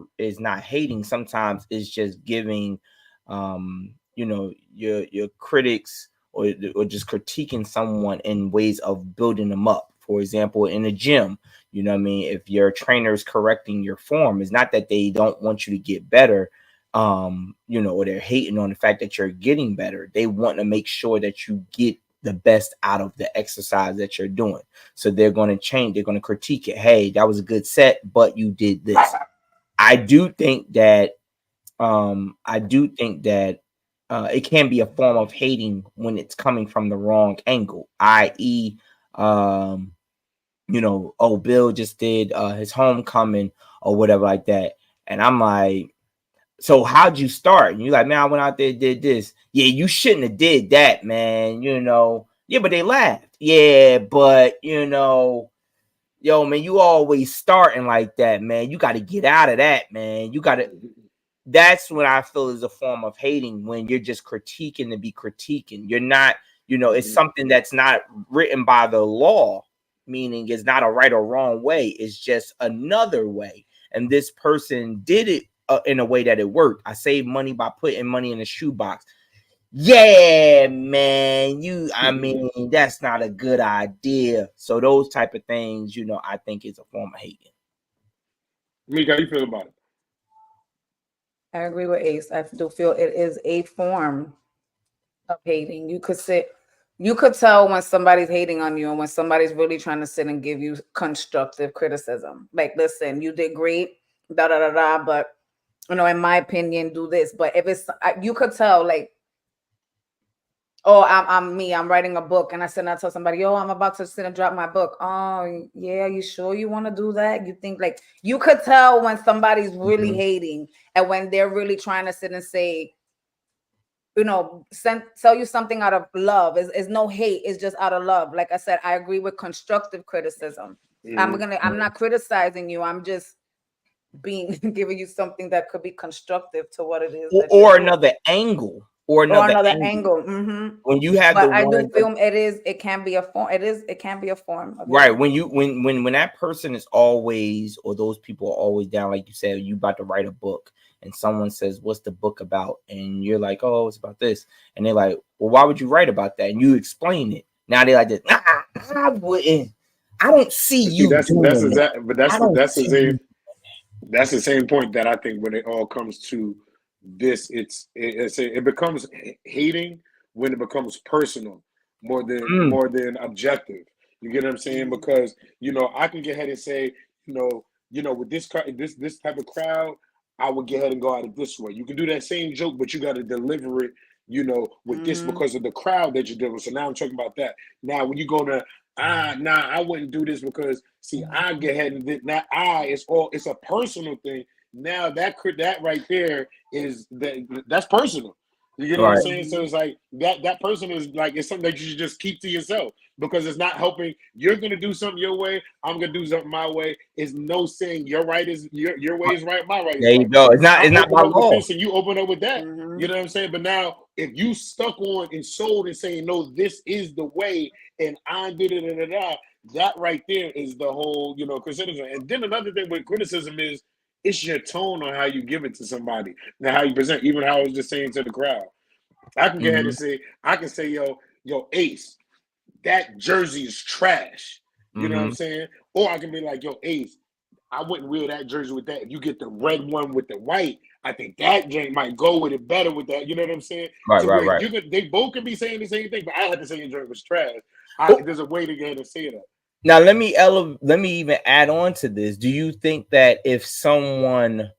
hating. Sometimes it's just giving, your critics or just critiquing someone in ways of building them up. For example, in a gym, you know what I mean? If your trainer is correcting your form, it's not that they don't want you to get better, or they're hating on the fact that you're getting better. They want to make sure that you get the best out of the exercise that you're doing. So they're going to change. They're going to critique it. Hey, that was a good set, but you did this. I do think that it can be a form of hating when it's coming from the wrong angle, i.e., Bill just did his homecoming or whatever like that. And I'm like, so how'd you start? And you're like, man, I went out there, did this. Yeah, you shouldn't have did that, man. Yeah, but they laughed. Yeah, but yo, man, you always starting like that, man. You got to get out of that, man. That's what I feel is a form of hating, when you're just critiquing to be critiquing. You're not, it's something that's not written by the law, meaning it's not a right or wrong way. It's just another way. And this person did it in a way that it worked. I saved money by putting money in a shoebox. yeah, man, I mean, that's not a good idea. So those type of things, I think is a form of hating. Mika, how you feel about it? I agree with Ace. I do feel it is a form of hating. You could tell when somebody's hating on you and when somebody's really trying to sit and give you constructive criticism. Like, listen, you did great, da da da da, but in my opinion, do this. But if it's, you could tell, like, oh, I'm writing a book, and I said, I tell somebody, oh, I'm about to sit and drop my book. Oh, yeah, you sure you want to do that? You think, like, you could tell when somebody's really hating and when they're really trying to sit and say, tell you something out of love. Is no hate, it's just out of love. Like I said, I agree with constructive criticism. I'm not criticizing you, I'm just giving you something that could be constructive to what it is, or another angle, or another angle. When you have but I do feel it can be a form. It can be a form of right. When that person is always, or those people are always down, like you said, you about to write a book, and someone says, what's the book about? And you're like, oh, it's about this. And they're like, well, why would you write about that? And you explain it. Now they're like this, I wouldn't. I don't see you. That's the same point that I think when it all comes to this, it becomes hating when it becomes personal more than objective. You get what I'm saying? Because I can get ahead and say, with this type of crowd, I would get ahead and go at it this way. You can do that same joke, but you got to deliver it, with this because of the crowd that you're dealing with. So now I'm talking about that. Now when you go to I wouldn't do this because I get ahead and now it's a personal thing. Now that right there that's personal. You get what I'm saying? So it's like that person is like, it's something that you should just keep to yourself because it's not helping. You're gonna do something your way. I'm gonna do something my way. It's no saying your way is right, my right is right. There you go. It's not my law. So you open up with that. You know what I'm saying? But now if you stuck on and sold and saying no, this is the way, and I did it, that right there is the whole criticism. And then another thing with criticism is, it's your tone on how you give it to somebody. Now, how you present, even how I was just saying to the crowd. I can go ahead and say, yo, Ace, that jersey is trash. You know what I'm saying? Or I can be like, yo, Ace, I wouldn't wear that jersey with that. If you get the red one with the white, I think that drink might go with it better with that. You know what I'm saying? Right. They both can be saying the same thing, but I had to say your drink was trash. There's a way to get ahead and say that. Now, let me even add on to this. Do you think that if someone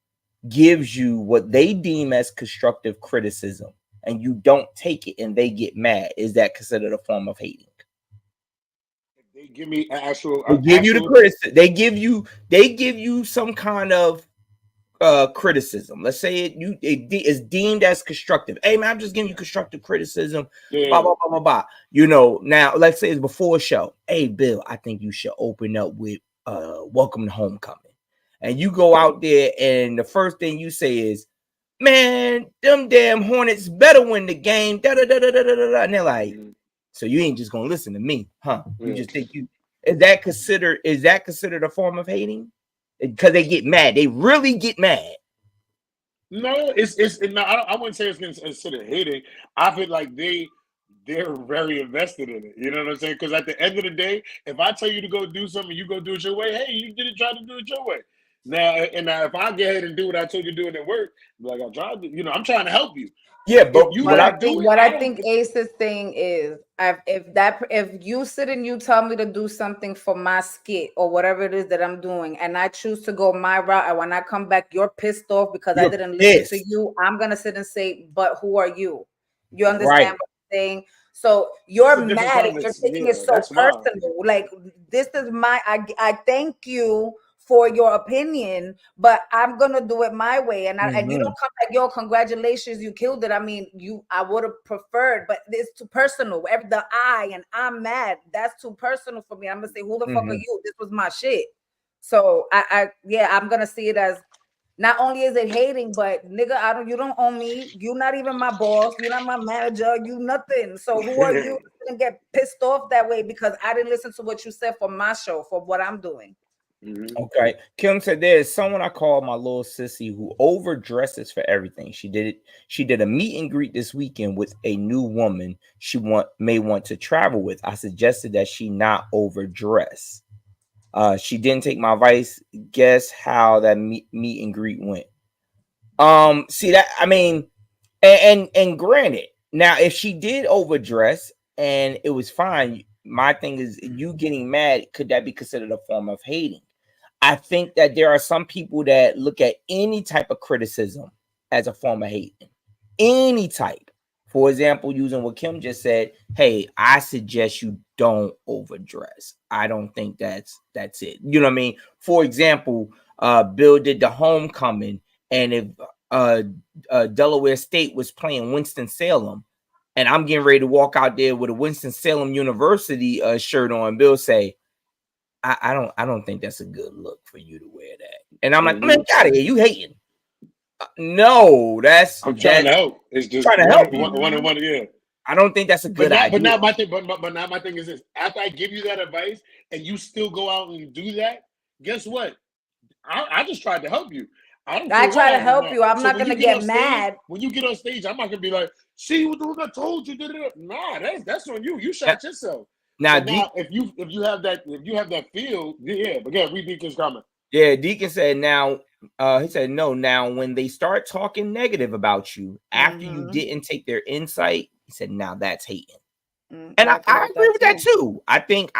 gives you what they deem as constructive criticism and you don't take it and they get mad, is that considered a form of hating? If they give me they give you some kind of criticism. Let's say it is deemed as constructive. Hey man, I'm just giving you constructive criticism. Blah, blah, blah, blah, blah. Now let's say it's before a show. Hey Bill, I think you should open up with Welcome to Homecoming. And you go out there and the first thing you say is, man, them damn Hornets better win the game. Da, da, da, da, da, da. And they're like, so you ain't just gonna listen to me, huh? You just think is that considered a form of hating? Because they get mad. They really get mad. No, I wouldn't say it's considered hating. I feel like they're very invested in it. You know what I'm saying? Because at the end of the day, if I tell you to go do something, you go do it your way. Hey, you didn't try to do it your way. Now, if I get ahead and do what I told you to do and it worked, like I'm trying to help you. Yeah, but I think Ace's thing is, if you sit and you tell me to do something for my skit or whatever it is that I'm doing, and I choose to go my route, and when I come back, you're pissed off because I didn't listen to you, I'm gonna sit and say, but who are you? You understand what I'm saying? So you're mad if you're taking it so personal. Like, this is I thank you for your opinion, but I'm gonna do it my way. And and you don't come back, yo, congratulations, you killed it. I mean, I would have preferred, but it's too personal. The I and I'm mad, that's too personal for me. I'm gonna say, who the fuck are you? This was my shit. So I'm gonna see it as, not only is it hating, but nigga, you don't own me. You're not even my boss. You're not my manager. You nothing. So who are you to get pissed off that way because I didn't listen to what you said for my show, for what I'm doing? Okay. Kim said there's someone I call my little sissy who overdresses for everything. She did a meet and greet this weekend with a new woman she may want to travel with. I suggested that she not overdress. She didn't take my advice. Guess how that meet and greet went. See that, I mean, and granted, now if she did overdress and it was fine, my thing is, you getting mad, could that be considered a form of hating? I think that there are some people that look at any type of criticism as a form of hating. Any type. For example, using what Kim just said, hey, I suggest you don't overdress. I don't think that's it. You know what I mean? For example, Bill did the homecoming, and if Delaware State was playing Winston-Salem, and I'm getting ready to walk out there with a Winston-Salem University shirt on, Bill say, I don't think that's a good look for you to wear that. And I'm like, man, get out of here. You hating. No, I'm trying to help. It's just trying to help one, yeah. I don't think that's a good idea. But now my thing is this. After I give you that advice and you still go out and do that, guess what? I just tried to help you. I try to help you. I'm not gonna get mad. When you get on stage, I'm not gonna be like, see what I told you. Nah, that's on you. You shot yourself. Now, if you have that feel, yeah. But yeah, read Deacon's comment. Yeah, Deacon said now. He said no. Now, when they start talking negative about you after you didn't take their insight, he said now that's hating. And I agree with that too. I think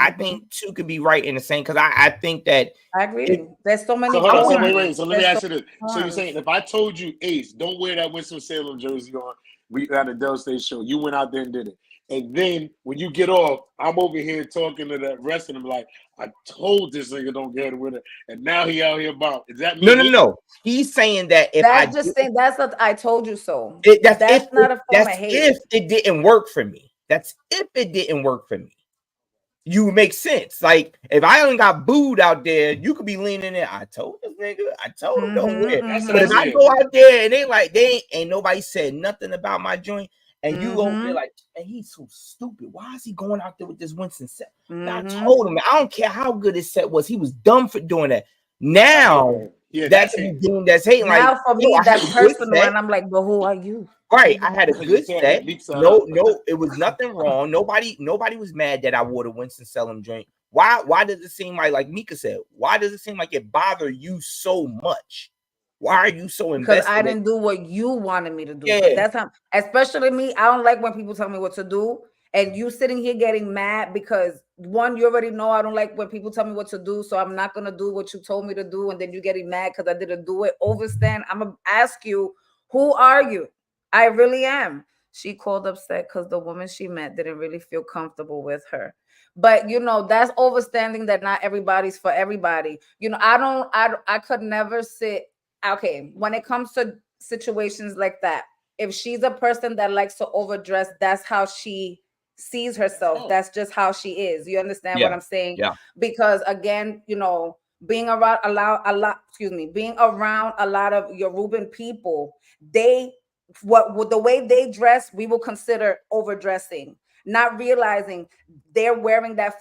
two could be right in the same, because I think that I agree. There's so many. Wait. So let me ask you this. So you're saying if I told you, Ace, don't wear that Winston-Salem jersey on, we had a Del State show, you went out there and did it. And then when you get off, I'm over here talking to that rest of them like, I told this nigga don't get it with it, and now he out here about. Is that me? No. He's saying that if that's what I told you so. That's not a form of hate. If it didn't work for me. That's if it didn't work for me. You make sense. Like if I only got booed out there, you could be leaning in. I told this nigga. I told him don't wear. But if I go out there and they ain't nobody said nothing about my joint. And you gonna be like, man, he's so stupid. Why is he going out there with this Winston set? I told him, I don't care how good his set was. He was dumb for doing that. Now, that's hating. Now like, for me, that's personal. And I'm like, but who are you? Right. I had a good set. No, it was nothing wrong. Nobody was mad that I wore the Winston-Salem joint. Why does it seem like Mika said, why does it seem like it bothered you so much? Why are you so invested? Because I didn't do what you wanted me to do. Yeah. That's how, especially me, I don't like when people tell me what to do. And you sitting here getting mad because one, you already know I don't like when people tell me what to do. So I'm not going to do what you told me to do. And then you getting mad because I didn't do it. Overstand. I'm going to ask you, who are you? I really am. She called upset because the woman she met didn't really feel comfortable with her. But, that's overstanding that not everybody's for everybody. I could never sit. Okay, when it comes to situations like that, if she's a person that likes to overdress, that's how she sees herself. That's just how she is. You understand what I'm saying? Yeah. Because again, being around a lot of Yoruban people, the way they dress, we will consider overdressing, not realizing they're wearing that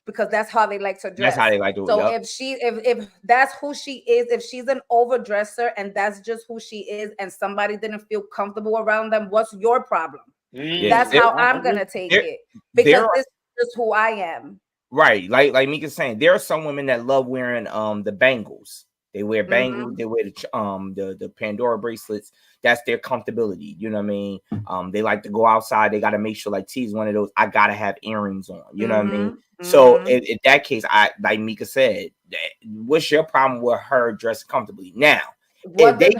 because that's how they like to dress. That's how they like to. So if that's who she is, if she's an overdresser and that's just who she is, and somebody didn't feel comfortable around them, what's your problem? That's how I'm gonna take it, because this is just who I am. Right, like Mika's saying, there are some women that love wearing the bangles. They wear bangles. They wear the Pandora bracelets. That's their comfortability. You know what I mean? They like to go outside. They got to make sure, like T's one of those, I got to have earrings on. You know what I mean? So in that case, like Mika said, what's your problem with her dressing comfortably? Now, what does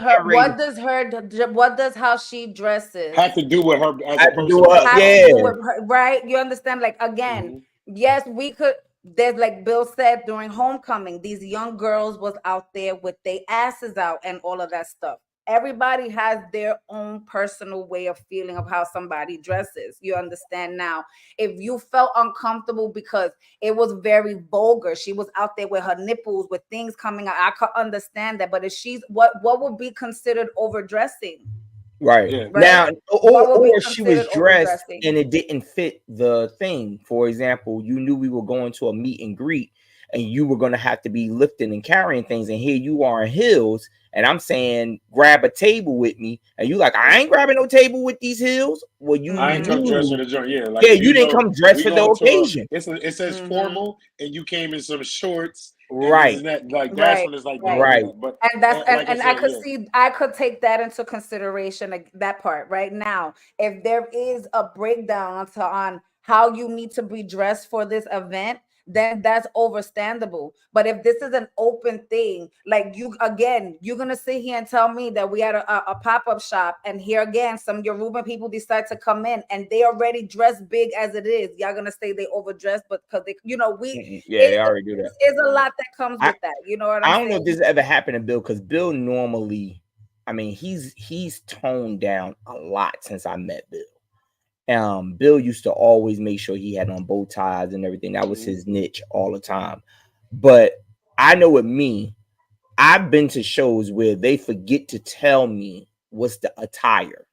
how she dresses have to do with her? Right? You understand? Like again, yes, we could. There's, like Bill said, during homecoming, these young girls was out there with their asses out and all of that stuff. Everybody has their own personal way of feeling of how somebody dresses. You understand now? If you felt uncomfortable because it was very vulgar, she was out there with her nipples, with things coming out, I could understand that. But if she's what would be considered overdressing? Right. Yeah. Now, or she was dressed and it didn't fit the thing. For example, you knew we were going to a meet and greet, and you were going to have to be lifting and carrying things, and here you are in heels, and I'm saying grab a table with me, and you like, I ain't grabbing no table with these heels. Well, you I ain't come dressed for the joint. Yeah, like you didn't come dressed for the occasion. It says formal, and you came in some shorts. Right. And that, like that's when it's like right. But and that's like and I could see, I could take that into consideration, like, that part right now. If there is a breakdown on how you need to be dressed for this event, then that's overstandable. But if this is an open thing, like you're gonna sit here and tell me that we had a pop-up shop, and here again some Yoruba people decide to come in and they already dressed big as it is. Y'all gonna say they overdressed, but because they, they already do that. There's a lot that comes with that. You know what I'm saying? I don't know if this ever happened to Bill, because Bill normally, I mean, he's toned down a lot since I met Bill. Bill used to always make sure he had on bow ties and everything. That was his niche all the time. But I know with me, I've been to shows where they forget to tell me what's the attire.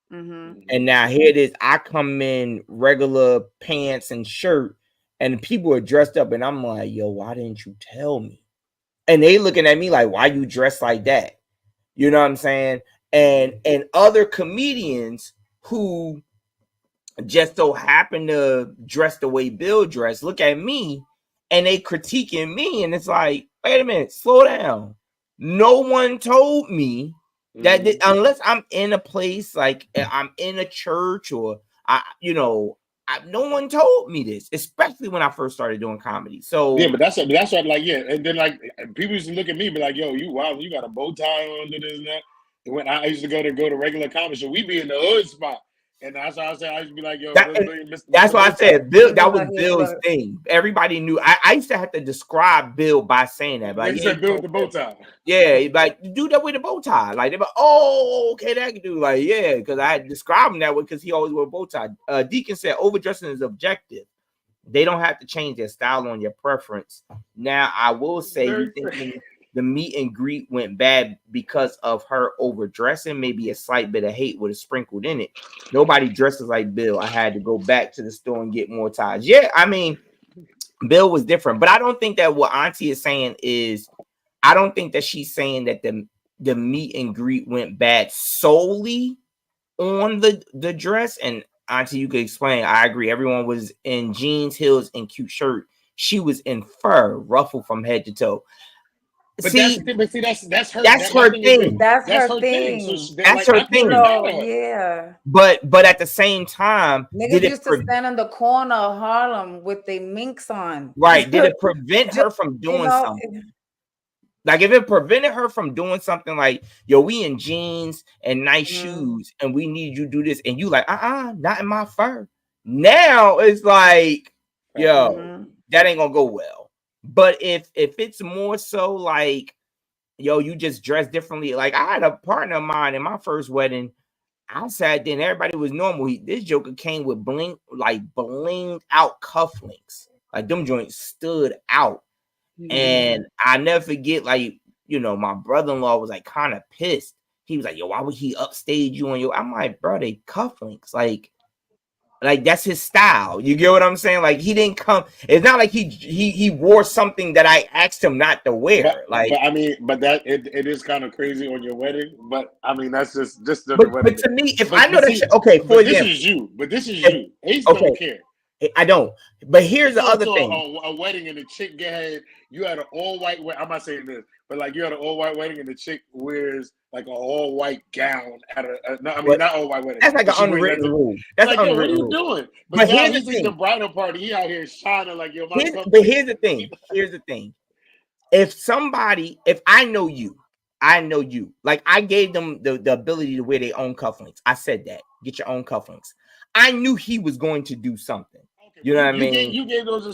Mm-hmm. And now here it is. I come in regular pants and shirt, and people are dressed up, and I'm like, yo, why didn't you tell me? And they looking at me like, why you dressed like that? You know what I'm saying? And other comedians who just so happen to dress the way Bill dressed, look at me, and they critiquing me, and it's like, wait a minute, slow down. No one told me that unless I'm in a place, like I'm in a church, or no one told me this, especially when I first started doing comedy. So yeah, but that's what I'm like, yeah. And then like people used to look at me and be like, yo, you got a bow tie on to this and that. And when I used to go to regular comedy, so we be in the hood spot. And that's why I said, I used to be like, yo, that's why I said Bill, that was Bill's thing. Everybody knew. I used to have to describe Bill by saying that. Like, he said Bill with the bow tie. Yeah, like, do that with the bow tie. Like, they're like, oh, okay, that can do. Like, yeah, because I had described him that way because he always wore a bow tie. Deacon said overdressing is objective. They don't have to change their style on your preference. Now, I will say, you think the meet and greet went bad because of her overdressing, maybe a slight bit of hate would have sprinkled in it. Nobody dresses like Bill. I had to go back to the store and get more ties. Yeah, I mean, Bill was different, but I don't think that what Auntie is saying is, I don't think that she's saying that the meet and greet went bad solely on the dress. And Auntie, you could explain. I agree. Everyone was in jeans, heels, and cute shirt. She was in fur, ruffled from head to toe. But that's her. That's her thing. That's her thing. So that's her thing. Yeah. But at the same time, niggas used to stand in the corner of Harlem with their minks on. Right? Did it prevent her from doing something? Like, if it prevented her from doing something, like, yo, we in jeans and nice shoes, and we need you to do this, and you like, not in my fur. Now it's like, yo, that ain't gonna go well. But if it's more so like, yo, you just dress differently. Like, I had a partner of mine in my first wedding. I sat there and everybody was normal. This joker came with blinged out cufflinks. Like, them joints stood out. And I never forget, like, my brother-in-law was like kind of pissed. He was like, yo, why would he upstage you on your? I'm like, bro, they cufflinks. Like that's his style. You get what I'm saying? Like, he didn't come. It's not like he wore something that I asked him not to wear. But I mean, but that it is kind of crazy on your wedding. But I mean, that's just the wedding. But to me, if I know that shit, okay, for example, this is you. But this is you. Ace don't care. I don't. But here's the other thing: a wedding and the chick you had an all white. I'm not saying this, but like you had an all white wedding and the chick wears like an all white gown at not all white wedding. That's like an unwritten rule. That's like, what are you doing? But here's the thing: the bridal party, he out here shining like your. But here's the thing. Here's the thing: if I know you, like, I gave them the ability to wear their own cufflinks. I said that. Get your own cufflinks. I knew he was going to do something. You know what I mean? You gave those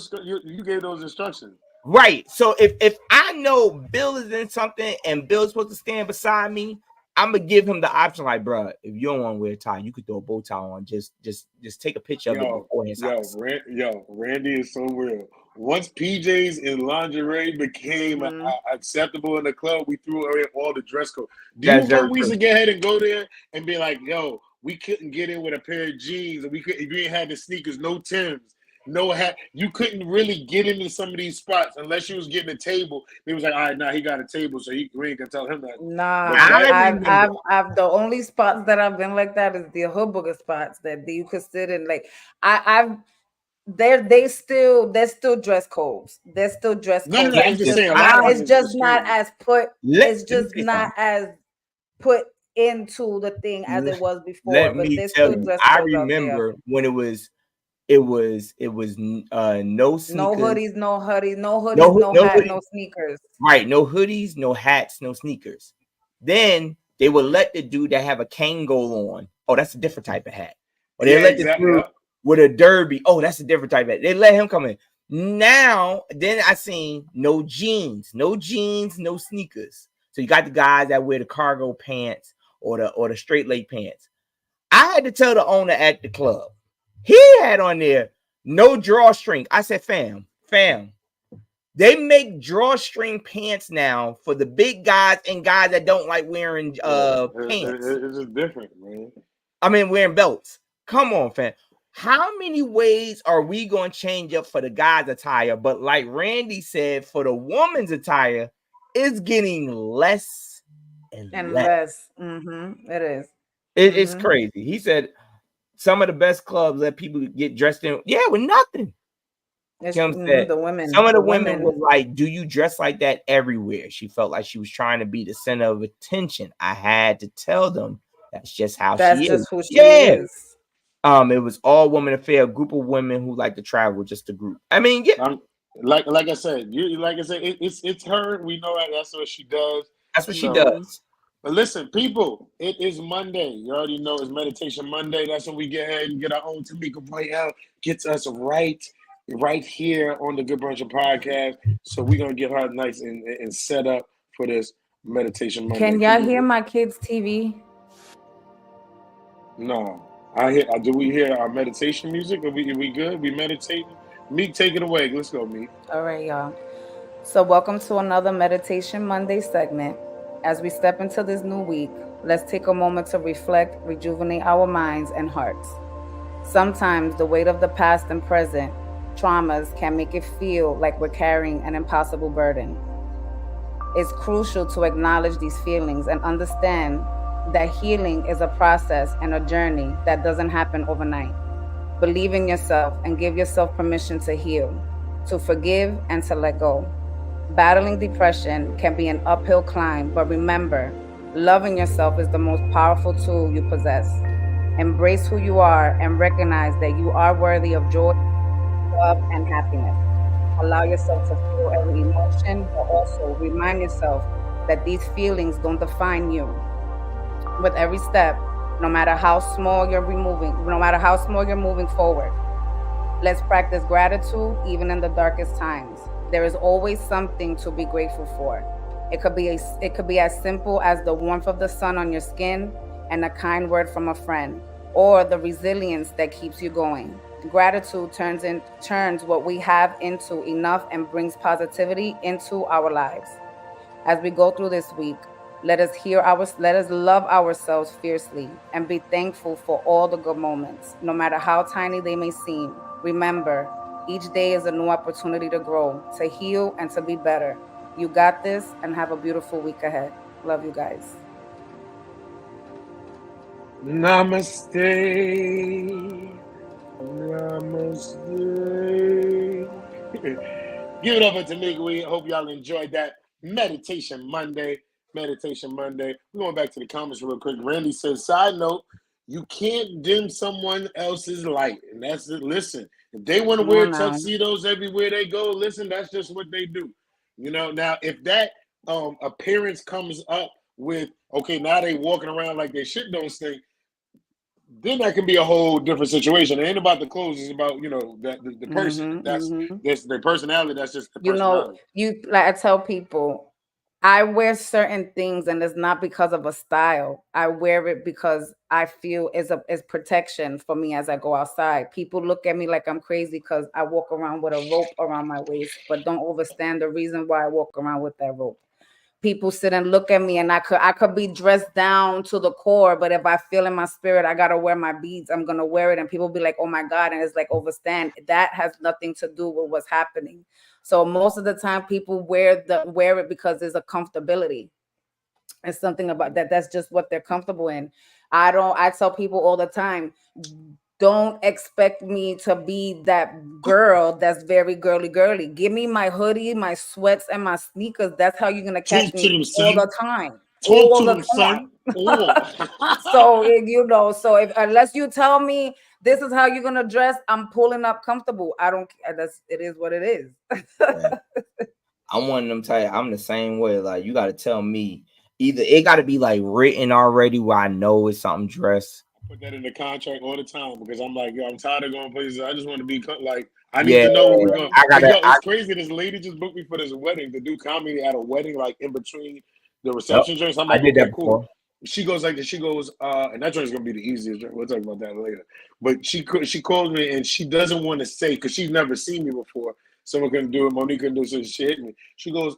instructions. Right. So if I know Bill is in something and Bill's supposed to stand beside me, I'm gonna give him the option, like, bro, if you don't want to wear a tie, you could throw a bow tie on. Just take a picture of it beforehand. Randy is so real. Once PJs and lingerie became acceptable in the club, we threw away all the dress code. Do you know we used to get ahead and go there and be like, yo, we couldn't get in with a pair of jeans, and we didn't have the sneakers, no Timbs. no hat. You couldn't really get into some of these spots unless you was getting a table. They was like, all right, now he got a table, so we ain't gonna tell him that. Nah, But that, I've the only spots that I've been like that is the hood spots that you could sit in. Like I've there's still dress codes. There's still dress no, codes. I'm just saying a lot of It's them just is not crazy. as put. It's Let me just say not something. as put into the thing as it was before. Let But me there's tell still you, dress I codes out there. remember when it was no sneakers, No hoodies, no hoodies, no hoodies, no no hat, hoodies, no sneakers. right? No hoodies, no hats, no sneakers. Then they would let the dude that have a Kangol on. Oh, that's a different type of hat. Or they Yeah, let the exactly. dude Yep. with a derby. Oh, that's a different type of hat. They let him come in. Now, then I seen no jeans, no sneakers. So you got the guys that wear the cargo pants or the straight leg pants. I had to tell the owner at the club. He had on there no drawstring. I said, fam, they make drawstring pants now for the big guys and guys that don't like wearing pants. It's just different, man. I mean, wearing belts. Come on, fam. How many ways are we going to change up for the guys' attire? But like Randy said, for the woman's attire, it's getting less and less. It is. It's crazy. He said some of the best clubs let people get dressed in, with nothing. Kim said The women. some of the women was like, do you dress like that everywhere? She felt like she was trying to be the center of attention. I had to tell them that's just how she is. Who she is. It was all woman affair, a group of women who like to travel, just a group. I mean, like I said, it's her. We know that's what she does. That's what she does. But listen, people, it is Monday. You already know it's Meditation Monday. That's when we get ahead and get our own Tamika Boyle. Gets us right here on the Good Brunchin Podcast. So we're gonna get her nice and set up for this Meditation Monday. Can y'all hear my kids' TV? No. Do we hear our meditation music? Are we good? We meditating? Meek, take it away. Let's go, Meek. All right, y'all. So welcome to another Meditation Monday segment. As we step into this new week, let's take a moment to reflect, rejuvenate our minds and hearts. Sometimes the weight of the past and present traumas can make it feel like we're carrying an impossible burden. It's crucial to acknowledge these feelings and understand that healing is a process and a journey that doesn't happen overnight. Believe in yourself and give yourself permission to heal, to forgive, and to let go. Battling depression can be an uphill climb, but remember, loving yourself is the most powerful tool you possess. Embrace who you are and recognize that you are worthy of joy, love, and happiness. Allow yourself to feel every emotion, but also remind yourself that these feelings don't define you. With every step, no matter how small you're moving forward, let's practice gratitude even in the darkest times. There is always something to be grateful for. It could be as simple as the warmth of the sun on your skin and a kind word from a friend, or the resilience that keeps you going. Gratitude turns what we have into enough and brings positivity into our lives. As we go through this week, let us love ourselves fiercely and be thankful for all the good moments, no matter how tiny they may seem. Remember, each day is a new opportunity to grow, to heal, and to be better. You got this, and have a beautiful week ahead. Love you guys. Namaste. Give it up for Tamika. We hope y'all enjoyed that Meditation Monday. We're going back to the comments real quick. Randy says, side note, you can't dim someone else's light. And that's it. Listen, if they want to wear tuxedos everywhere they go, listen, that's just what they do. Now if that appearance comes up with, okay, now they walking around like their shit don't stink, then that can be a whole different situation. It ain't about the clothes; it's about the person. That's their personality. That's just the personality. I tell people, I wear certain things, and it's not because of a style. I wear it because I feel is protection for me as I go outside. People look at me like I'm crazy because I walk around with a rope around my waist, but don't understand the reason why I walk around with that rope. people sit and look at me, and I could be dressed down to the core, but if I feel in my spirit I gotta wear my beads, I'm gonna wear it, and people be like, oh my God, and it's like overstand. That has nothing to do with what's happening. So most of the time people wear it because there's a comfortability. It's something about that. That's just what they're comfortable in. I tell people all the time, don't expect me to be that girl that's very girly. Give me my hoodie, my sweats, and my sneakers. That's how you're gonna catch me all the time. All the time. So if unless you tell me this is how you're gonna dress, I'm pulling up comfortable. I don't. It is what it is. I'm one of them type. I'm the same way. Like, you got to tell me either it got to be like written already where I know it's something dressed. Put that in the contract all the time because I'm like, yo, I'm tired of going places. I just want to be like, I need to know where we're going. It's crazy. This lady just booked me for this wedding to do comedy at a wedding, like in between the reception drinks. I'm like, I did that cool. Before. She goes, and that joint's gonna be the easiest drink. We'll talk about that later. But she calls me and she doesn't want to say because she's never seen me before. Someone couldn't do it. Monique couldn't do it, so she hit me. She goes,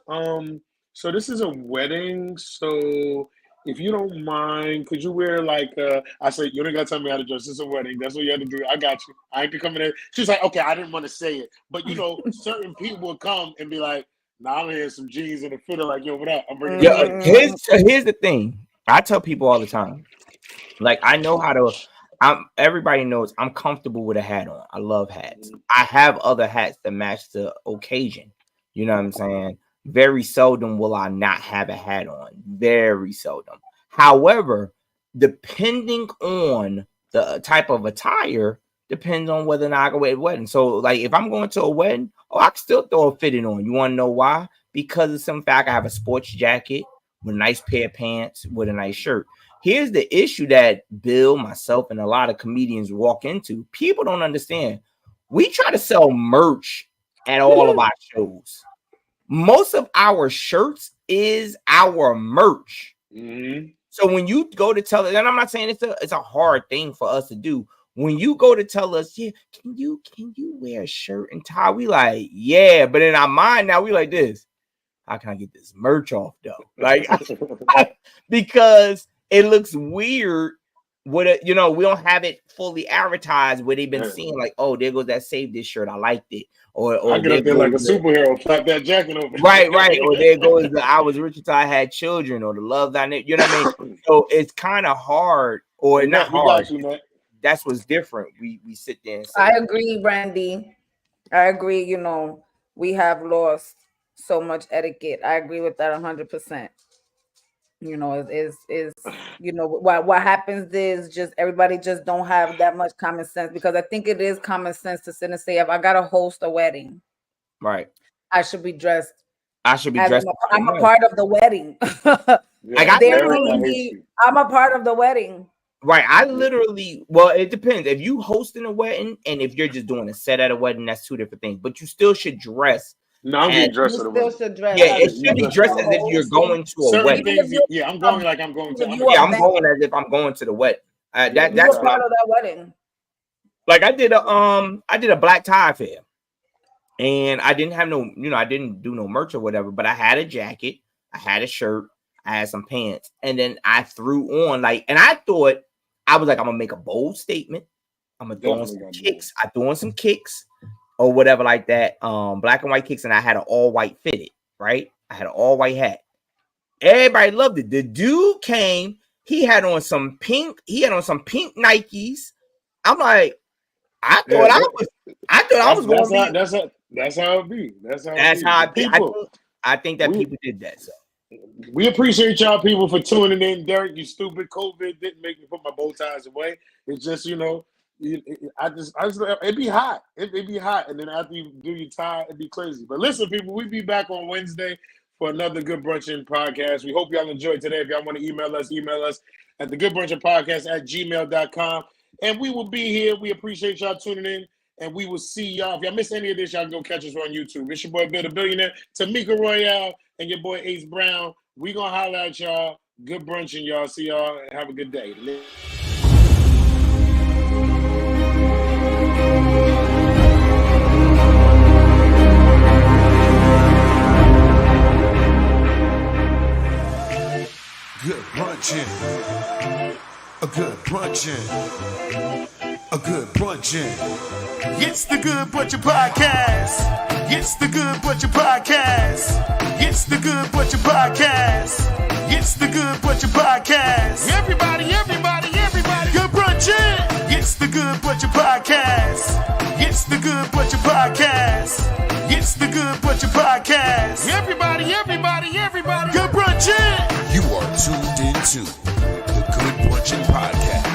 so this is a wedding, so if you don't mind, could you wear like I said, you don't gotta tell me how to dress. This is a wedding. That's what you have to do. I got you. I ain't coming in. She's like, okay, I didn't want to say it. But certain people will come and be like, nah, I'm here some jeans and a fitter, like, yo, what up? I'm bringing here's the thing. I tell people all the time, like, I know how to. Everybody knows I'm comfortable with a hat on. I love hats. I have other hats that match the occasion. You know what I'm saying? Very seldom will I not have a hat on. Very seldom. However, depending on the type of attire, depends on whether or not I go to a wedding. So, like, if I'm going to a wedding, I can still throw a fitted on. You want to know why? Because of some fact, I have a sports jacket with a nice pair of pants with a nice shirt. Here's the issue that Bill, myself, and a lot of comedians walk into. People don't understand. We try to sell merch at all of our shows. Most of our shirts is our merch. Mm-hmm. So when you go to tell us, and I'm not saying it's a hard thing for us to do. When you go to tell us, yeah, can you wear a shirt and tie? We like, yeah, but in our mind now we like this. How can I get this merch off though? Like, because it looks weird. We don't have it fully advertised where they've been seeing like, oh, there goes that Save This shirt. I liked it. Or I get up there like a superhero, flap that jacket over. Right. Or there goes the I Was Rich Until I Had Children, or the Love That you know what I mean? So it's kind of hard, or not hard. That's what's different. We sit there and say, I agree, Randy. I agree. We have lost so much etiquette. I agree with that 100%. What happens is just everybody just don't have that much common sense, because I think it is common sense to sit and say, if I got to host a wedding, right, I should be dressed. I'm a part of the wedding. I'm a part of the wedding. Right. I literally, well, it depends. If you hosting a wedding and if you're just doing a set at a wedding, that's two different things. But you still should dress. No, I'm getting dressed at a wedding. Yeah, it should be dressed as if you're going to a wedding. I'm going like I'm going to. I'm going as if I'm going to the wedding. That's part of that wedding. Like I did a black tie affair, and I didn't have no, I didn't do no merch or whatever. But I had a jacket, I had a shirt, I had some pants, and then I threw on and I thought I was like, I'm gonna make a bold statement. I'm gonna throw on some kicks. I threw on some kicks or whatever like that, black and white kicks, and I had an all white fitted, right? I had an all white hat. Everybody loved it. The dude came, he had on some pink Nikes. I'm like, I thought I was going to be. That's how it be. I think that people did that. So we appreciate y'all people for tuning in. Derek, you stupid. COVID didn't make me put my bow ties away. It's just, it'd be hot. It'd be hot. And then after you do your tie, it'd be crazy. But listen, people, we'll be back on Wednesday for another Good Brunchin Podcast. We hope y'all enjoyed today. If y'all want to email us at thegoodbrunchinpodcast@gmail.com. And we will be here. We appreciate y'all tuning in. And we will see y'all. If y'all miss any of this, y'all can go catch us on YouTube. It's your boy Bill the Billionaire, Tamika Royale, and your boy Ace Brown. We gonna holler at y'all. Good brunching, y'all. See y'all. Have a good day. Good brunchin'. A good brunchin'. A good brunchin'. It's the Good Brunchin Podcast. It's the Good Brunchin Podcast. It's the Good Brunchin Podcast. It's the Good Brunchin Podcast. Everybody. Good brunchin'. It's the Good Brunchin Podcast. It's the Good Brunchin Podcast. It's the Good Brunchin Podcast. Everybody. Good brunchin'. You are tuned into the Good Brunchin Podcast.